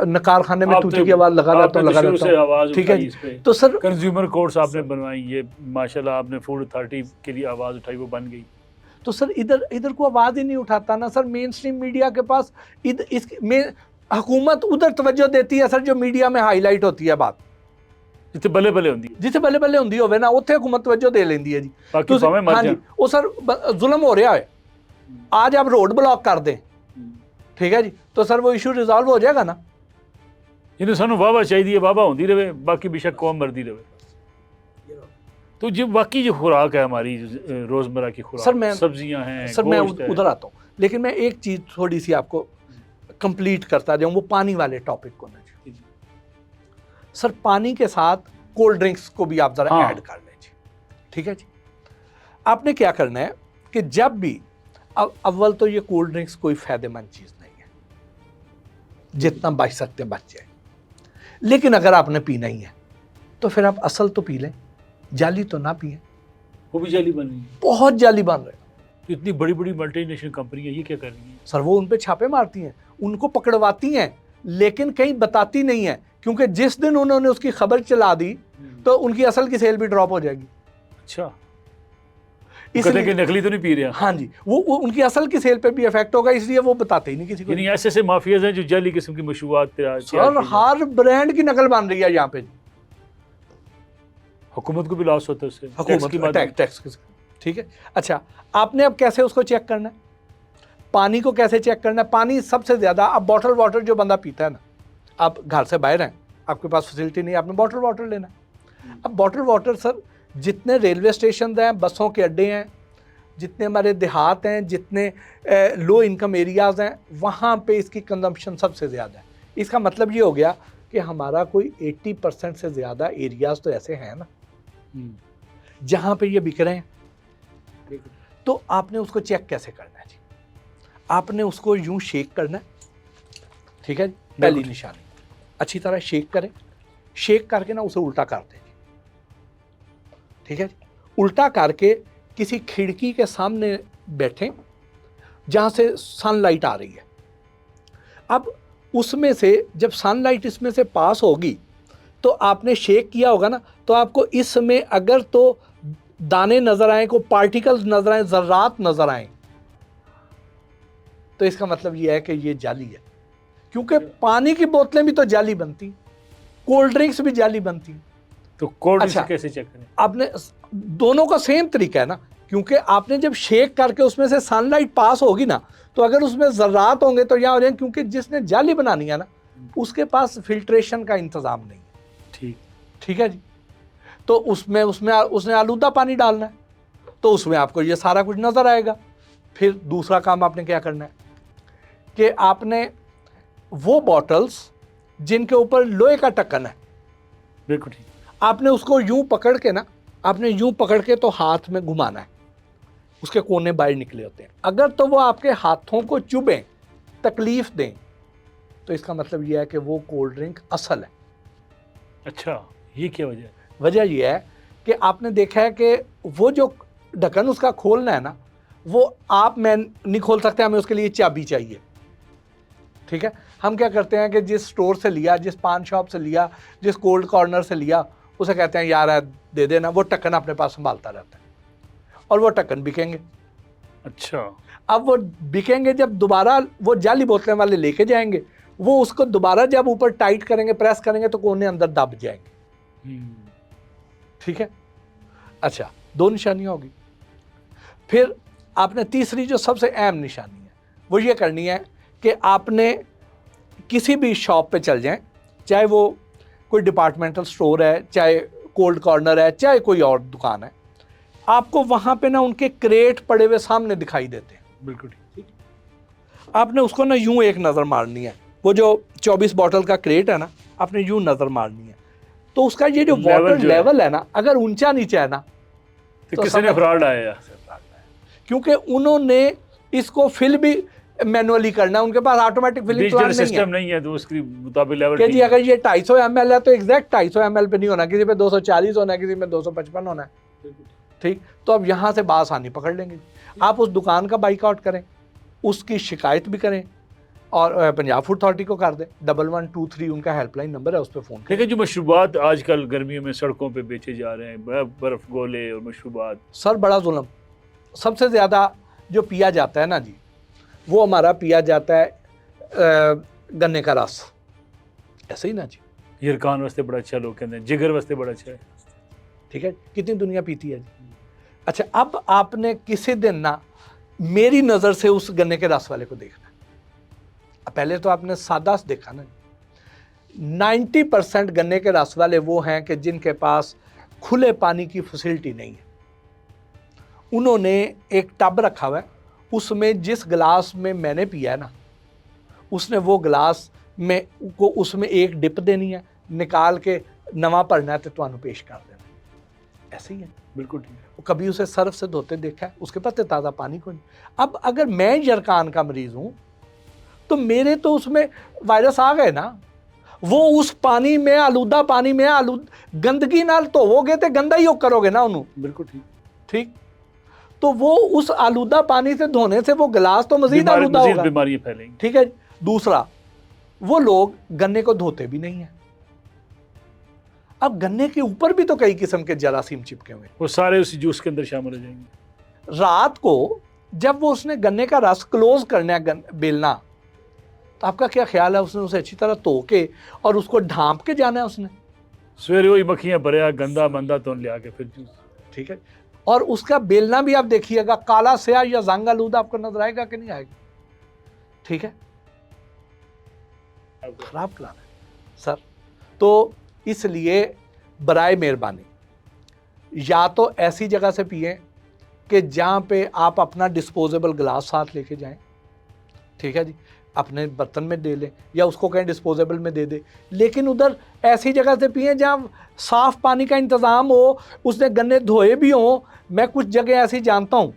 नकार खाने में तूते की आवाज़ लगा रहता हूँ, ठीक है जी। तो सर कंज्यूमर कोर्ट्स आपने बनवाई, ये माशाल्लाह आपने फूड अथॉरिटी के लिए आवाज़ उठाई, वो बन गई। तो सर इधर को आवाज़ ही नहीं उठाता ना सर, मेन स्ट्रीम मीडिया के पास हुकूमत उधर तवज्जो देती है सर जो मीडिया में हाईलाइट होती है बात, जिथे बल्ले बल्ले होंदी, जिथे बल्ले बल्ले होंदी होवे ना उत्थे हुकूमत तवज्जो दे लेंदी है जी। बाकी भावें मर जाए। वो सर जुल्म हो रहा है, आज आप रोड ब्लॉक कर दें, ठीक है जी, तो सर वो इशू रिजॉल्व हो जाएगा ना। जिन्हें सानू वाहवा चाहिए वाहवा होती रहे, बाकी बेशक कौम मरती रहे। तो जो बाकी जो खुराक है हमारी रोज़मर्रा की खुराक, सर मैं सब्जियां हैं, सर मैं उधर आता हूँ, लेकिन मैं एक चीज़ थोड़ी सी आपको कंप्लीट करता जाऊँ, वो पानी वाले टॉपिक को ना जी। सर पानी के साथ कोल्ड ड्रिंक्स को भी आप ज़रा ऐड कर लें जी, ठीक है जी। आपने क्या करना है कि जब भी अव्वल तो ये कोल्ड ड्रिंक्स कोई फ़ायदेमंद चीज़ नहीं है, जितना बच सकते हैं बच जाए, लेकिन अगर आपने पीना ही है तो फिर आप असल तो पी लें, जाली तो ना पिए। वो भी जाली बन रही है, बहुत जाली बन रहे हैं। इतनी बड़ी बड़ी मल्टीनेशनल कंपनियां ये क्या कर रही हैं? सर वो उन पे छापे मारती हैं, उनको पकड़वाती हैं, लेकिन कहीं बताती नहीं है, क्योंकि जिस दिन उन्होंने उसकी खबर चला दी तो उनकी असल की सेल भी ड्रॉप हो जाएगी। अच्छा, इसलिए नकली तो नहीं पी रहे? हाँ जी, वो उनकी असल की सेल पे भी इफेक्ट होगा, इसलिए वो बताते ही नहीं किसी को। यानी ऐसे माफियाज हैं जो जाली किस्म की मशरूबात सर हर ब्रांड की नकल बन रही है यहाँ पे। हुकूमत को भी लॉस होता है उससे, टैक्स, ठीक है। अच्छा, आपने अब कैसे उसको चेक करना है, पानी को कैसे चेक करना है? पानी सबसे ज़्यादा, अब बॉटल वाटर जो बंदा पीता है ना, आप घर से बाहर हैं, आपके पास फैसिलिटी नहीं है, आपने बॉटल वाटर लेना है। अब बॉटल वाटर सर जितने रेलवे स्टेशन हैं, बसों के अड्डे हैं, जितने हमारे देहात हैं, जितने लो इनकम एरियाज़ हैं, वहाँ पे इसकी कंजम्पशन सबसे ज़्यादा है। इसका मतलब ये हो गया कि हमारा कोई 80% से ज़्यादा एरियाज़ तो ऐसे हैं ना जहाँ पे ये बिक रहे हैं। तो आपने उसको चेक कैसे करना है जी? आपने उसको यूँ शेक करना है, ठीक है जी, पहली निशानी, अच्छी तरह शेक करें, शेक करके ना उसे उल्टा कर दें, ठीक है जी। उल्टा करके किसी खिड़की के सामने बैठें जहाँ से सनलाइट आ रही है। अब उसमें से जब सनलाइट इसमें से पास होगी तो आपने शेक किया होगा ना, तो आपको इसमें अगर तो दाने नज़र आए, को पार्टिकल्स नज़र आए, ज़र्रात नज़र आए, तो इसका मतलब ये है कि ये जाली है, क्योंकि पानी की बोतलें भी तो जाली बनती, कोल्ड ड्रिंक्स भी जाली बनती। तो कोल्ड ड्रिंक्स कैसे चेक करें? आपने दोनों का सेम तरीका है ना, क्योंकि आपने जब शेक करके उसमें से सनलाइट पास होगी ना, तो अगर उसमें ज़र्रात होंगे तो यहाँ हो जाएंगे, क्योंकि जिसने जाली बनानी है ना उसके पास फिल्ट्रेशन का इंतज़ाम नहीं है। ठीक है जी। तो उसमें उसने आलूदा पानी डालना है, तो उसमें आपको ये सारा कुछ नज़र आएगा। फिर दूसरा काम आपने क्या करना है कि आपने वो बॉटल्स जिनके ऊपर लोहे का ढक्कन है, बिल्कुल ठीक, आपने उसको यूं पकड़ के ना, आपने यूं पकड़ के तो हाथ में घुमाना है, उसके कोने बाहर निकले होते हैं। अगर तो वो आपके हाथों को चुभें, तकलीफ दें, तो इसका मतलब यह है कि वो कोल्ड ड्रिंक असल है। अच्छा, ये क्या वजह है? वजह यह है कि आपने देखा है कि वो जो ढक्कन उसका खोलना है ना, वो आप मैं नहीं खोल सकते, हमें उसके लिए चाबी चाहिए, ठीक है। हम क्या करते हैं कि जिस स्टोर से लिया, जिस पान शॉप से लिया, जिस कोल्ड कॉर्नर से लिया, उसे कहते हैं यार दे देना, वो ढक्कन अपने पास संभालता रहता है और वो ढक्कन बिकेंगे। अच्छा, अब वो बिकेंगे जब दोबारा वो जाली बोतलें वाले लेके जाएंगे, वो उसको दोबारा जब ऊपर टाइट करेंगे, प्रेस करेंगे तो कोने अंदर दब जाएंगे। ठीक है, अच्छा 2 निशानियां होगी। फिर आपने तीसरी जो सबसे अहम निशानी है वो ये करनी है कि आपने किसी भी शॉप पे चल जाएं, चाहे वो कोई डिपार्टमेंटल स्टोर है, चाहे कोल्ड कॉर्नर है, चाहे कोई और दुकान है, आपको वहां पे ना उनके क्रेट पड़े हुए सामने दिखाई देते हैं। बिल्कुल ठीक। आपने उसको ना यूं एक नज़र मारनी है, वो जो 24 बॉटल का क्रेट है ना, आपने यूं नज़र मारनी है। तो उसका ये जो वाटर लेवल है ना, अगर ऊंचा नीचे है ना तो किसी ने फ्रॉड आया, क्योंकि उन्होंने इसको फिल भी मैनुअली करना है, उनके पास ऑटोमेटिक फिलिंग प्लान सिस्टम नहीं है, तो उसके मुताबिक लेवल कि जी अगर ये 250 ml है तो एग्जैक्ट 250 ml पे नहीं होना, किसी पे 240 होना है, किसी में 255 होना है। ठीक, तो अब यहाँ से बासानी पकड़ लेंगे। आप उस दुकान का बाइकआउट करें, उसकी शिकायत भी करें और पंजाब फूड अथॉरिटी को कर दें। 1123 उनका हेल्पलाइन नंबर है, उस पर फ़ोन करें। लेकिन जो मशरूबात आजकल गर्मियों में सड़कों पे बेचे जा रहे हैं, बर्फ गोले और मशरूबात, सर बड़ा जुल्म। सबसे ज़्यादा जो पिया जाता है ना जी, वो हमारा पिया जाता है गन्ने का रस, ऐसे ही ना जी। यरकान वास्ते बड़ा अच्छा, लोग कहते हैं जिगर वास्ते बड़ा अच्छा है। ठीक है, कितनी दुनिया पीती है जी। अच्छा, अब आपने किसी दिन ना मेरी नज़र से उस गन्ने के रस वाले को देखना है। पहले तो आपने सादा से देखा ना, 90% गन्ने के रस वाले वो हैं कि जिनके पास खुले पानी की फैसिलिटी नहीं है। उन्होंने एक टब रखा हुआ है, उसमें जिस गिलास में मैंने पिया है ना, उसने वो गिलास में को उसमें एक डिप देनी है, निकाल के नवा भरना है तो तुहानू पेश कर देना। ऐसे ही है, बिल्कुल ठीक है। कभी उसे सर्फ से धोते देखा है, उसके पास तो ताज़ा पानी कोई नहीं। अब अगर मैं यरकान का मरीज़ हूँ तो मेरे तो उसमें वायरस आ गए ना। वो उस पानी में, आलूदा पानी में गंदगी नाल धोवोगे तो गंदा ही करोगे ना उन्होंने। बिल्कुल ठीक। ठीक, तो वो उस आलूदा पानी से धोने से वो गिलास तो मजीद आलूदा होगा, बीमारियां फैलेंगी। ठीक है। दूसरा, वो लोग गन्ने को धोते भी नहीं है। अब गन्ने के ऊपर भी तो कई किस्म के जरासीम चिपके हुए, वो सारे उसी जूस के अंदर शामिल हो जाएंगे। रात को जब वो उसने गन्ने का रस क्लोज करना है बेलना, तो आपका क्या ख्याल है, उसने उसे अच्छी तरह धो के और उसको ढांप के जाना है उसने? सवेरे वही मक्खियां भरया गंदा मंदा तो ले आके फिर जूस। ठीक है, और उसका बेलना भी आप देखिएगा, काला स्याह या जंग आलूदा आपको नजर आएगा कि नहीं आएगा? ठीक है, खराब प्लान है सर। तो इसलिए बराए मेहरबानी या तो ऐसी जगह से पिए कि जहाँ पे आप अपना डिस्पोजेबल गिलास साथ लेके जाएं, ठीक है जी, अपने बर्तन में दे लें या उसको कहीं डिस्पोजेबल में दे दे, लेकिन उधर ऐसी जगह से पिए जहाँ साफ़ पानी का इंतज़ाम हो, उसने गन्ने धोए भी हों। मैं कुछ जगह ऐसी जानता हूँ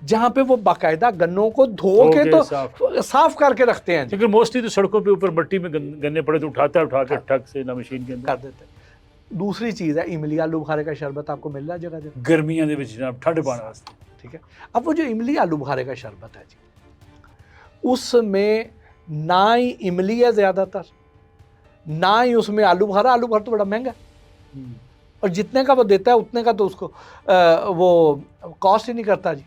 जहाँ पे वो बाकायदा गन्नों को धो के तो साफ करके रखते हैं, लेकिन मोस्टली तो सड़कों पे ऊपर मट्टी में गन्ने पड़े तो उठा के ठग से ना मशीन के अंदर कर देते हैं। दूसरी चीज़ है इमली आलू बुखारे का शरबत, आपको मिल रहा है जगह जगह गर्मियां दे विच जनाब, ठंड पाने वास्ते। ठीक है, अब वो जो इमली आलू बुखारे का शरबत है जी, उसमें ना ही इमली है ज़्यादातर, ना ही उसमें आलू बुखारा। आलू बुखारा तो बड़ा महंगा है और जितने का वो देता है उतने का तो उसको वो कॉस्ट ही नहीं करता जी।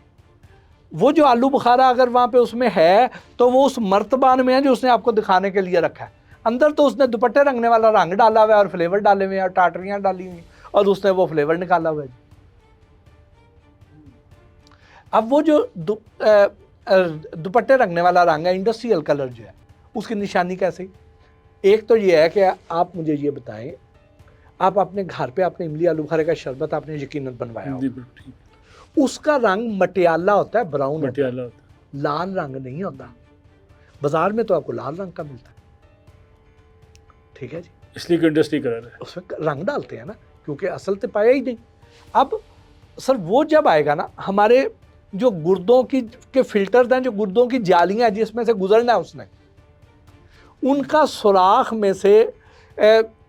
वो जो आलू बुखारा अगर वहाँ पे उसमें है तो वो उस मर्तबान में है जो उसने आपको दिखाने के लिए रखा है। अंदर तो उसने दुपट्टे रंगने वाला रंग डाला हुआ है और फ्लेवर डाले हुए हैं और टाटरियाँ डाली हुई और उसने वो फ्लेवर निकाला हुआ है। अब वो जो दुपट्टे रंगने वाला रंग है, इंडस्ट्रियल कलर जो है, उसकी निशानी कैसे? एक तो ये है कि आप मुझे ये बताएं, आप अपने घर पे आपने इमली आलू बुखारे का शरबत आपने यकीनन बनवाया हो, उसका रंग मटियाला होता है, ब्राउन होता है, लाल रंग नहीं होता। बाजार में तो आपको लाल रंग का मिलता है, ठीक है जी, इसलिए इंडस्ट्री कलर है, उसमें रंग डालते हैं ना, क्योंकि असल तो पाया ही नहीं। अब सर वो जब आएगा ना, हमारे जो गुर्दों की के फिल्टर्स हैं, जो गुर्दों की जालियां हैं जिसमें से गुजरना है उसने, उनका सुराख में से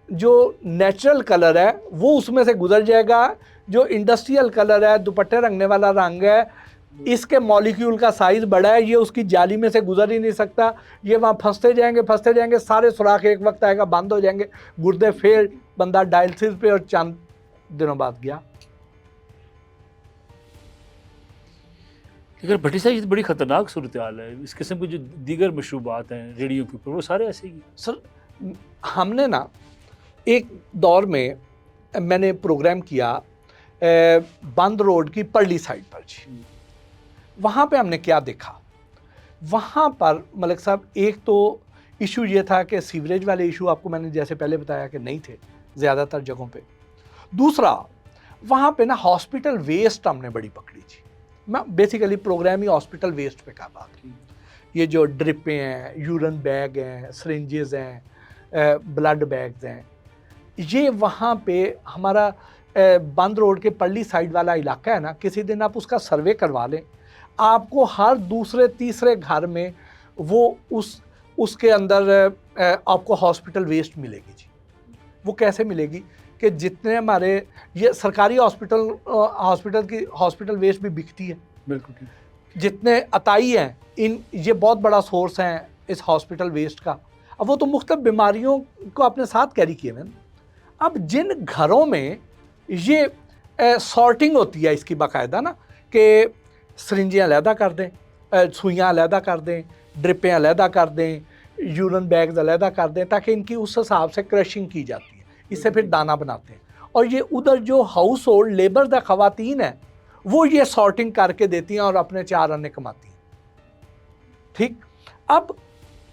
जो नेचुरल कलर है वो उसमें से गुजर जाएगा। जो इंडस्ट्रियल कलर है, दुपट्टे रंगने वाला रंग है, इसके मॉलिक्यूल का साइज़ बड़ा है, ये उसकी जाली में से गुजर ही नहीं सकता। ये वहाँ फंसते जाएंगे, सारे सुराख एक वक्त आएगा बंद हो जाएंगे, गुर्दे फेल, बंदा डायलिसिस पे और चंद दिनों बाद गया। अगर भट्टी साहब ये तो बड़ी ख़तरनाक सूरत हाल है, इस किस्म के जो दीगर मशरूबात हैं रेडियो के ऊपर वो सारे ऐसे ही हैं। सर हमने ना एक दौर में मैंने प्रोग्राम किया बंद रोड की परली साइड पर जी। वहाँ पे हमने क्या देखा, वहाँ पर मलिक साहब एक तो इशू ये था कि सीवरेज वाले इशू आपको मैंने जैसे पहले बताया कि नहीं थे ज़्यादातर जगहों पे। दूसरा वहाँ पे ना हॉस्पिटल वेस्ट हमने बड़ी पकड़ी थी। मैं बेसिकली प्रोग्राम ही हॉस्पिटल वेस्ट पे का बात की। ये जो ड्रिपें हैं, यूरिन बैग हैं, सिरिंजेस हैं, ब्लड बैग्स हैं, ये वहाँ पे हमारा बंद रोड के पल्ली साइड वाला इलाका है ना, किसी दिन आप उसका सर्वे करवा लें, आपको हर दूसरे तीसरे घर में वो उसके अंदर आपको हॉस्पिटल वेस्ट मिलेगी जी। वो कैसे मिलेगी कि जितने हमारे ये सरकारी हॉस्पिटल वेस्ट भी बिकती है, बिल्कुल ठीक, जितने अताई हैं ये बहुत बड़ा सोर्स हैं इस हॉस्पिटल वेस्ट का। अब वो तो मुख्तलिफ बीमारियों को अपने साथ कैरी किए हुए। अब जिन घरों में ये सॉर्टिंग होती है इसकी बाकायदा ना, कि सिरिंजें अलहदा कर दें, सुइयाँ अलहदा कर दें, ड्रिपें अलहदा कर दें, यूरिन बैग्स अलहदा कर दें, ताकि इनकी उस हिसाब से क्रशिंग की जाती है, इससे फिर दाना बनाते हैं। और ये उधर जो हाउस होल्ड लेबर द ख़वातीन है वो ये सॉर्टिंग करके देती हैं और अपने 4 आने कमाती हैं। ठीक, अब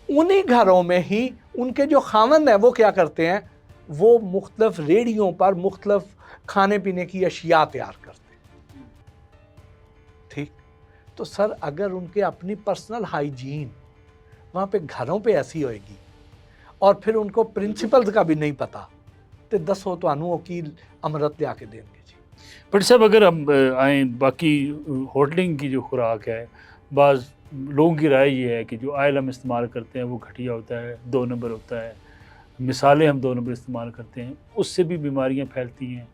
उन्हीं घरों में ही उनके जो खामन है वो क्या करते हैं, वो मुख्तलिफ रेडियों पर मुख्तलिफ खाने पीने की अशिया तैयार करते हैं। ठीक, तो सर अगर उनके अपनी पर्सनल हाइजीन वहाँ पे घरों पे ऐसी होएगी और फिर उनको प्रिंसिपल्स का भी नहीं पता, तो दसो तो वकील अमरत ले आके देंगे जी। बट साहब अगर हम आए बाकी होटलिंग की जो खुराक है, बाज़ लोगों की राय ये है कि जो ऑयल हम इस्तेमाल करते हैं वो घटिया होता है, 2 नंबर होता है, मिसालें हम 2 नंबर इस्तेमाल करते हैं, उससे भी बीमारियां फैलती हैं।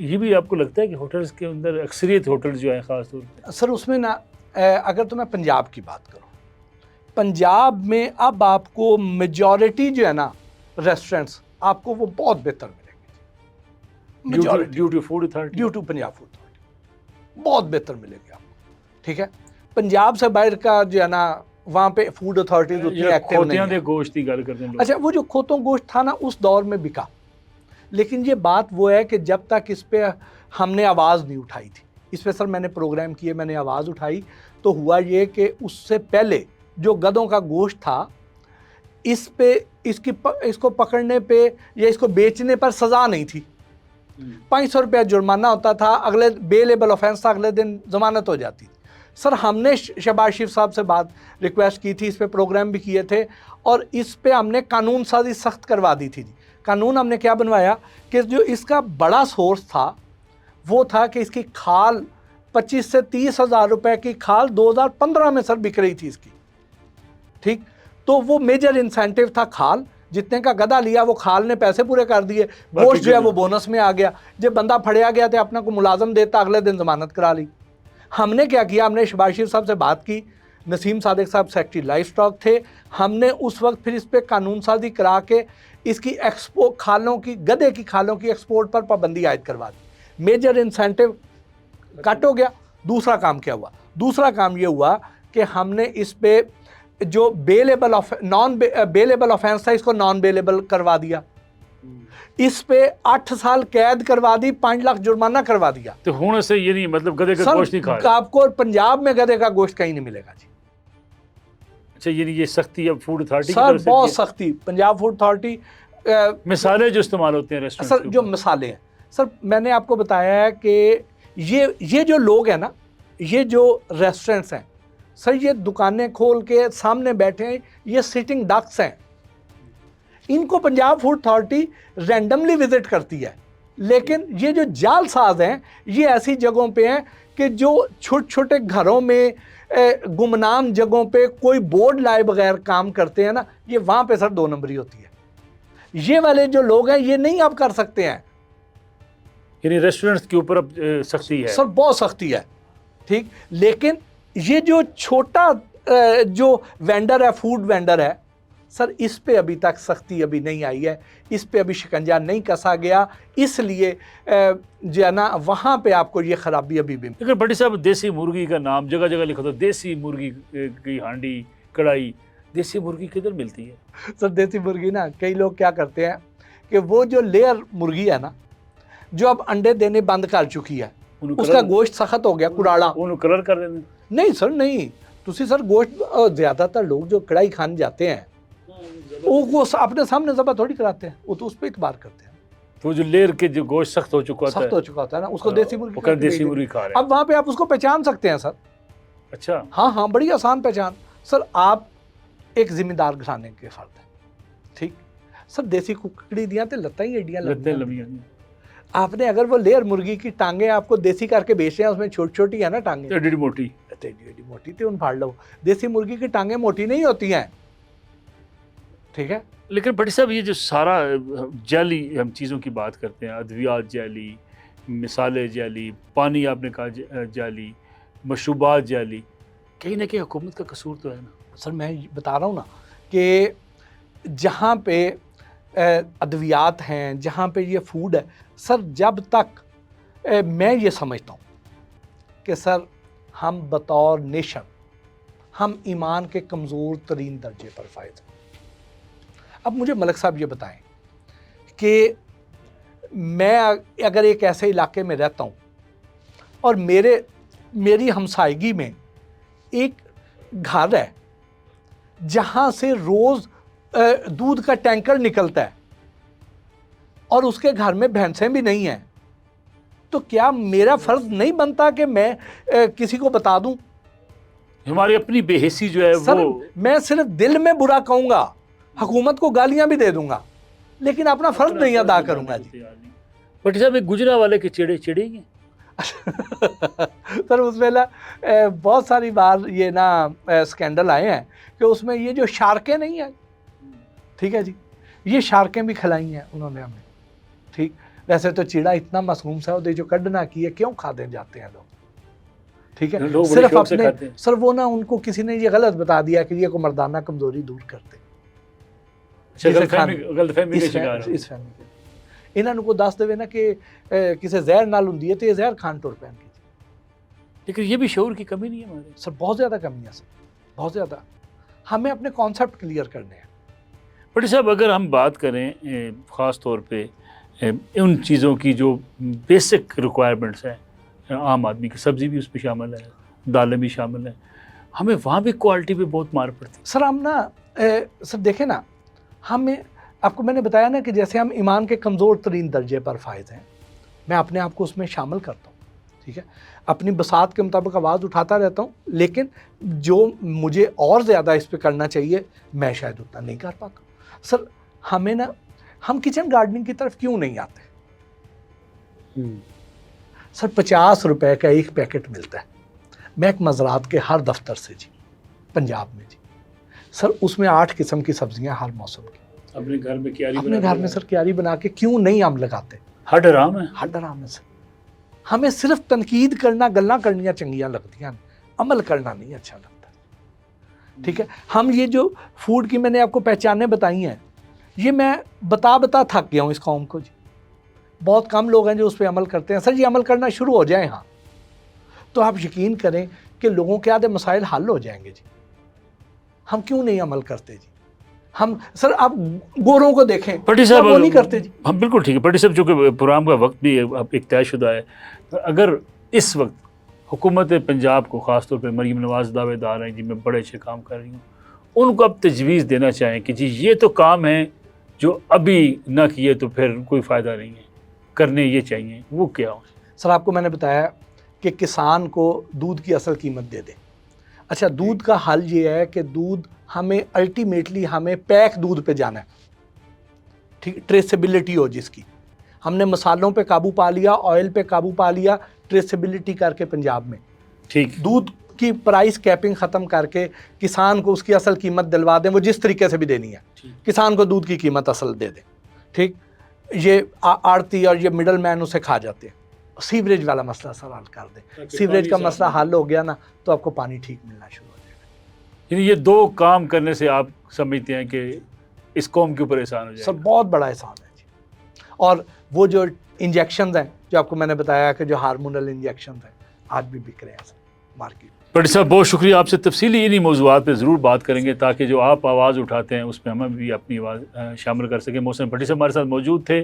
ये भी आपको लगता है कि होटल्स के अंदर अक्सरियत होटल्स जो है ख़ास तौर पर? सर उसमें ना अगर तो मैं पंजाब की बात करूँ, पंजाब में अब आपको मेजॉरिटी जो है ना रेस्टोरेंट्स आपको वो बहुत बेहतर मिलेंगे, due to food authority, due to Punjab food authority बहुत बेहतर मिलेंगे आपको। ठीक है, पंजाब से बाहर का जो है ना वहाँ पे फूड अथॉरिटीज उतनी एक्टिव नहीं है। गोश्त की गल करते हैं। अच्छा, वो जो खोतों गोश्त था ना उस दौर में बिका, लेकिन ये बात वो है कि जब तक इस पे हमने आवाज़ नहीं उठाई थी, इस पे सर मैंने प्रोग्राम किए, मैंने आवाज़ उठाई, तो हुआ ये कि उससे पहले जो गधों का गोश्त था इस पे इसको पकड़ने पे या इसको बेचने पर सज़ा नहीं थी। 500 रुपया जुर्माना होता था, अगले बेलेबल ऑफेंस था, अगले दिन ज़मानत हो जाती थी। सर हमने शहबाज शरीफ साहब से बात रिक्वेस्ट की थी, इस पे प्रोग्राम भी किए थे और इस पे हमने कानून साजी सख्त करवा दी थी। कानून हमने क्या बनवाया कि जो इसका बड़ा सोर्स था वो था कि इसकी खाल 25 से 30 हज़ार रुपये की खाल 2015 में सर बिक रही थी इसकी। ठीक, तो वो मेजर इंसेंटिव था खाल, जितने का गधा लिया वो खाल ने पैसे पूरे कर दिए, गोश्त जो है वो बोनस में आ गया। जब बंदा फड़िया गया तो अपना को मुलाजम देता, अगले दिन जमानत करा ली। हमने क्या किया, हमने शहबाज शरीफ साहब से बात की, नसीम सादिक साहब सेक्रेटरी लाइफ स्टॉक थे, हमने उस वक्त फिर इस पर कानून साजी करा के इसकी खालों की, गधे की खालों की एक्सपोर्ट पर पाबंदी आयद करवा दी। मेजर इंसेंटिव कट हो गया। दूसरा काम क्या हुआ, दूसरा काम ये हुआ कि हमने इस पे जो नॉन बेलेबल ऑफेंस था इसको नॉन बेलेबल करवा दिया, इस पे 8 साल कैद करवा दी, 5 लाख जुर्माना करवा दिया। तो होने से ये नहीं मतलब गधे का गोश्त नहीं खा रहे? आपको पंजाब में गधे का गोश्त कहीं नहीं मिलेगा जी। अच्छा, ये सख्ती अब फूड अथॉरिटी सर बहुत सख्ती, पंजाब फूड अथॉरिटी। मिसालें जो इस्तेमाल होते हैं रेस्टोरेंट सर, जो मिसालें हैं सर, मैंने आपको बताया है कि ये जो लोग हैं ना, ये जो रेस्टोरेंट्स हैं सर, ये दुकानें खोल के सामने बैठे हैं, ये सिटिंग डक्स हैं। इनको Punjab food authority randomly visit करती है, लेकिन ये जो जालसाज हैं ये ऐसी जगहों पे हैं कि जो छोटे छोटे घरों में गुमनाम जगहों पे कोई बोर्ड लाए बगैर काम करते हैं ना, ये वहाँ पे सर 2 नंबरी होती है। ये वाले जो लोग हैं ये नहीं आप कर सकते हैं। यानी रेस्टोरेंट्स के ऊपर अब सख्ती है सर, बहुत सख्ती है। ठीक, लेकिन ये जो छोटा जो वेंडर है, फूड वेंडर है, सर इस पे अभी तक सख्ती अभी नहीं आई है, इस पे अभी शिकंजा नहीं कसा गया, इसलिए जो है ना वहाँ पे आपको ये खराबी अभी भी। लेकिन भट्टी साहब, देसी मुर्गी का नाम जगह जगह लिखा था, देसी मुर्गी की हांडी कढ़ाई, देसी मुर्गी किधर मिलती है? सर देसी मुर्गी ना, कई लोग क्या करते हैं कि वो जो लेयर मुर्गी है ना, जो अब अंडे देने बंद कर चुकी है, उसका गोश्त सख्त हो गया, कुड़ाड़ा, उन्होंने कलर कर देने। नहीं सर नहीं, तुसी सर गोश्त ज़्यादातर लोग जो कढ़ाई खाने जाते हैं वो अपने सामने ज़बह थोड़ी कराते हैं, वो तो उस पर इतबार करते हैं। तो जो लेयर के जो गोश्त सख्त हो चुका होता है ना, उसको देसी मुर्गी खा रहे हैं। अब वहाँ पे आप उसको पहचान सकते हैं सर। अच्छा, हाँ हाँ, बड़ी आसान पहचान। सर आप एक जिम्मेदार घराने के फर्द हैं, ठीक। सर देसी कुकड़ी दिया तो लत्ता ही एडियाँ लंबी। आपने अगर वो लेयर मुर्गी की टांगे आपको देसी करके बेच रहे हैं, उसमें छोटी छोटी है ना टांगे, एडी मोटी मोटी तो उन फाड़ लो। देसी मुर्गी की टांगे मोटी नहीं होती हैं, ठीक है। लेकिन भट्टी साहब, ये जो सारा जैली हम चीज़ों की बात करते हैं, अद्वियात जैली, मिसाले जैली, पानी आपने कहा जैली, मशरूबात जैली, कहीं ना कहीं हुकूमत का कसूर तो है ना? सर मैं बता रहा हूँ ना कि जहाँ पे अद्वियात हैं, जहाँ पे ये फूड है सर, जब तक मैं ये समझता हूँ कि सर हम बतौर नेशन हम ईमान के कमज़ोर तरीन दर्जे पर फायज हैं। अब मुझे मलिक साहब ये बताएं कि मैं अगर एक ऐसे इलाके में रहता हूँ और मेरी हमसायगी में एक घर है जहाँ से रोज़ दूध का टैंकर निकलता है और उसके घर में भैंसें भी नहीं हैं, तो क्या मेरा फ़र्ज़ नहीं बनता कि मैं किसी को बता दूं? हमारी अपनी बेहिसी जो है सर, वो, मैं सिर्फ दिल में बुरा कहूँगा, हुकूमत को गालियाँ भी दे दूंगा, लेकिन अपना फ़र्ज़ नहीं अदा करूँगा जी। भट्टी साहब, एक गुजरा वाले के चिड़े चिड़ेंगे सर उसमें ना बहुत सारी बार ये ना स्कैंडल आए हैं कि उसमें ये जो शार्कें नहीं हैं, ठीक है जी, ये शार्कें भी खिलाई हैं उन्होंने हमें, ठीक। वैसे तो चिड़ा इतना मासूम सा होता है, जो कड्डना की है क्यों खा दे जाते हैं लोग, ठीक है। सिर्फ अपने सर वो ना उनको किसी ने ये गलत बता दिया कि ये को मर्दाना कमजोरी दूर करते, इस फहमी के इन्होंने को दस देवे ना कि किसी जहर नाल होंदी है तो ये जहर खान टुर पैन की। लेकिन ये भी शऊर की कमी नहीं है हमारे सर, बहुत ज़्यादा कमी है सर, बहुत ज़्यादा। हमें अपने कॉन्सेप्ट क्लियर करने हैं। भट्टी साहब, अगर हम बात करें ख़ास तौर पे उन चीज़ों की जो बेसिक रिक्वायरमेंट्स हैं आम आदमी की, सब्ज़ी भी उसमें शामिल है, दालें भी शामिल हैं, हमें वहाँ भी क्वालिटी पे बहुत मार पड़ती। सर हम ना सर देखें ना, हमें आपको मैंने बताया ना कि जैसे हम ईमान के कमज़ोर तरीन दर्जे पर फायज हैं, मैं अपने आप को उसमें शामिल करता हूँ, ठीक है। अपनी बसात के मुताबिक आवाज़ उठाता रहता हूँ, लेकिन जो मुझे और ज़्यादा इस पर करना चाहिए मैं शायद उतना नहीं कर पाता। सर हमें ना, हम किचन गार्डनिंग की तरफ क्यों नहीं आते? सर 50 रुपए का एक पैकेट मिलता है महक मज़रात के हर दफ्तर से जी, पंजाब में जी। सर उसमें 8 किस्म की सब्जियां हर मौसम की। अपने घर में क्यारी, अपने घर में सर क्यारी बना के क्यों नहीं हम लगाते? हड आराम है, हड आराम है सर। हमें सिर्फ तनकीद करना, गल्ला करनियाँ चंगियाँ लगतियां, अमल करना नहीं अच्छा लगता, ठीक है। हम ये जो फूड की मैंने आपको पहचानें बताई हैं, ये मैं बता थक गया हूँ इस कौम को जी। बहुत कम लोग हैं जो उस पर अमल करते हैं। सर ये अमल करना शुरू हो जाए हाँ, तो आप यकीन करें कि लोगों के आधे मसाइल हल हो जाएंगे जी। हम क्यों नहीं अमल करते जी? हम सर आप गोरों को देखें, भट्टी साहब वो नहीं करते जी। हम बिल्कुल ठीक है भट्टी साहब, चूँकि प्रोग्राम का वक्त भी अब एक तयशुदा है, अगर इस वक्त हुकूमत पंजाब को ख़ास तौर पे मरीम नवाज़ दावेदार हैं जिनमें बड़े अच्छे काम कर रही हूँ, उनको अब तजवीज़ देना चाहें कि जी ये तो काम है जो अभी ना किए तो फिर कोई फ़ायदा नहीं है, करने ये चाहिए, वो क्या हो? सर आपको मैंने बताया कि किसान को दूध की असल कीमत दे दें। अच्छा, दूध का हल ये है कि दूध हमें अल्टीमेटली हमें पैक दूध पे जाना है, ठीक, ट्रेसेबिलिटी हो जिसकी। हमने मसालों पे काबू पा लिया, ऑयल पे काबू पा लिया, ट्रेसेबिलिटी करके पंजाब में ठीक दूध की प्राइस कैपिंग ख़त्म करके किसान को उसकी असल कीमत दिलवा दें, वो जिस तरीके से भी देनी है किसान को दूध की कीमत असल दे दें, ठीक। ये आड़ती और ये मिडल मैन उसे खा जाते हैं। सीवरेज वाला मसला सर हल कर दें, सीवरेज का मसला हल हो गया ना तो आपको पानी ठीक मिलना शुरू हो जाएगा। यानी ये 2 काम करने से आप समझते हैं कि इस कौम के ऊपर एहसान हो सर जाएगा। बहुत बड़ा एहसान है जी। और वो जो इंजेक्शन हैं जो आपको मैंने बताया कि जो हार्मोनल इंजेक्शन हैं आज भी बिक रहे हैं सर मार्केट में। भट्टी साहब बहुत शुक्रिया, आपसे तफसीली इन्हीं मौज़ूआत पे ज़रूर बात करेंगे ताकि जो आप आवाज़ उठाते हैं उसमें हमें भी अपनी आवाज़ शामिल कर सकें। मोहसिन भट्टी साहब हमारे साथ मौजूद थे।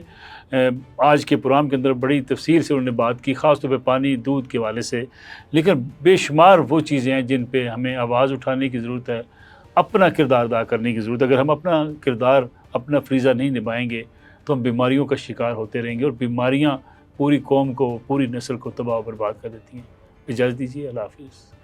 आज के प्रोग्राम के अंदर बड़ी तफसील से उन्होंने बात की, ख़ास तौर पे पानी दूध के हवाले से, लेकिन बेशुमार वो चीज़ें हैं जिन पे हमें आवाज़ उठाने की ज़रूरत है, अपना किरदार अदा करने की ज़रूरत है। अगर हम अपना किरदार, अपना फ़रीज़ा नहीं निभाएंगे तो हम बीमारियों का शिकार होते रहेंगे और बीमारियाँ पूरी कौम को, पूरी नस्ल को तबाह बर्बाद कर देती हैं। इजाज़त दीजिए, अल्लाह हाफ़िज़।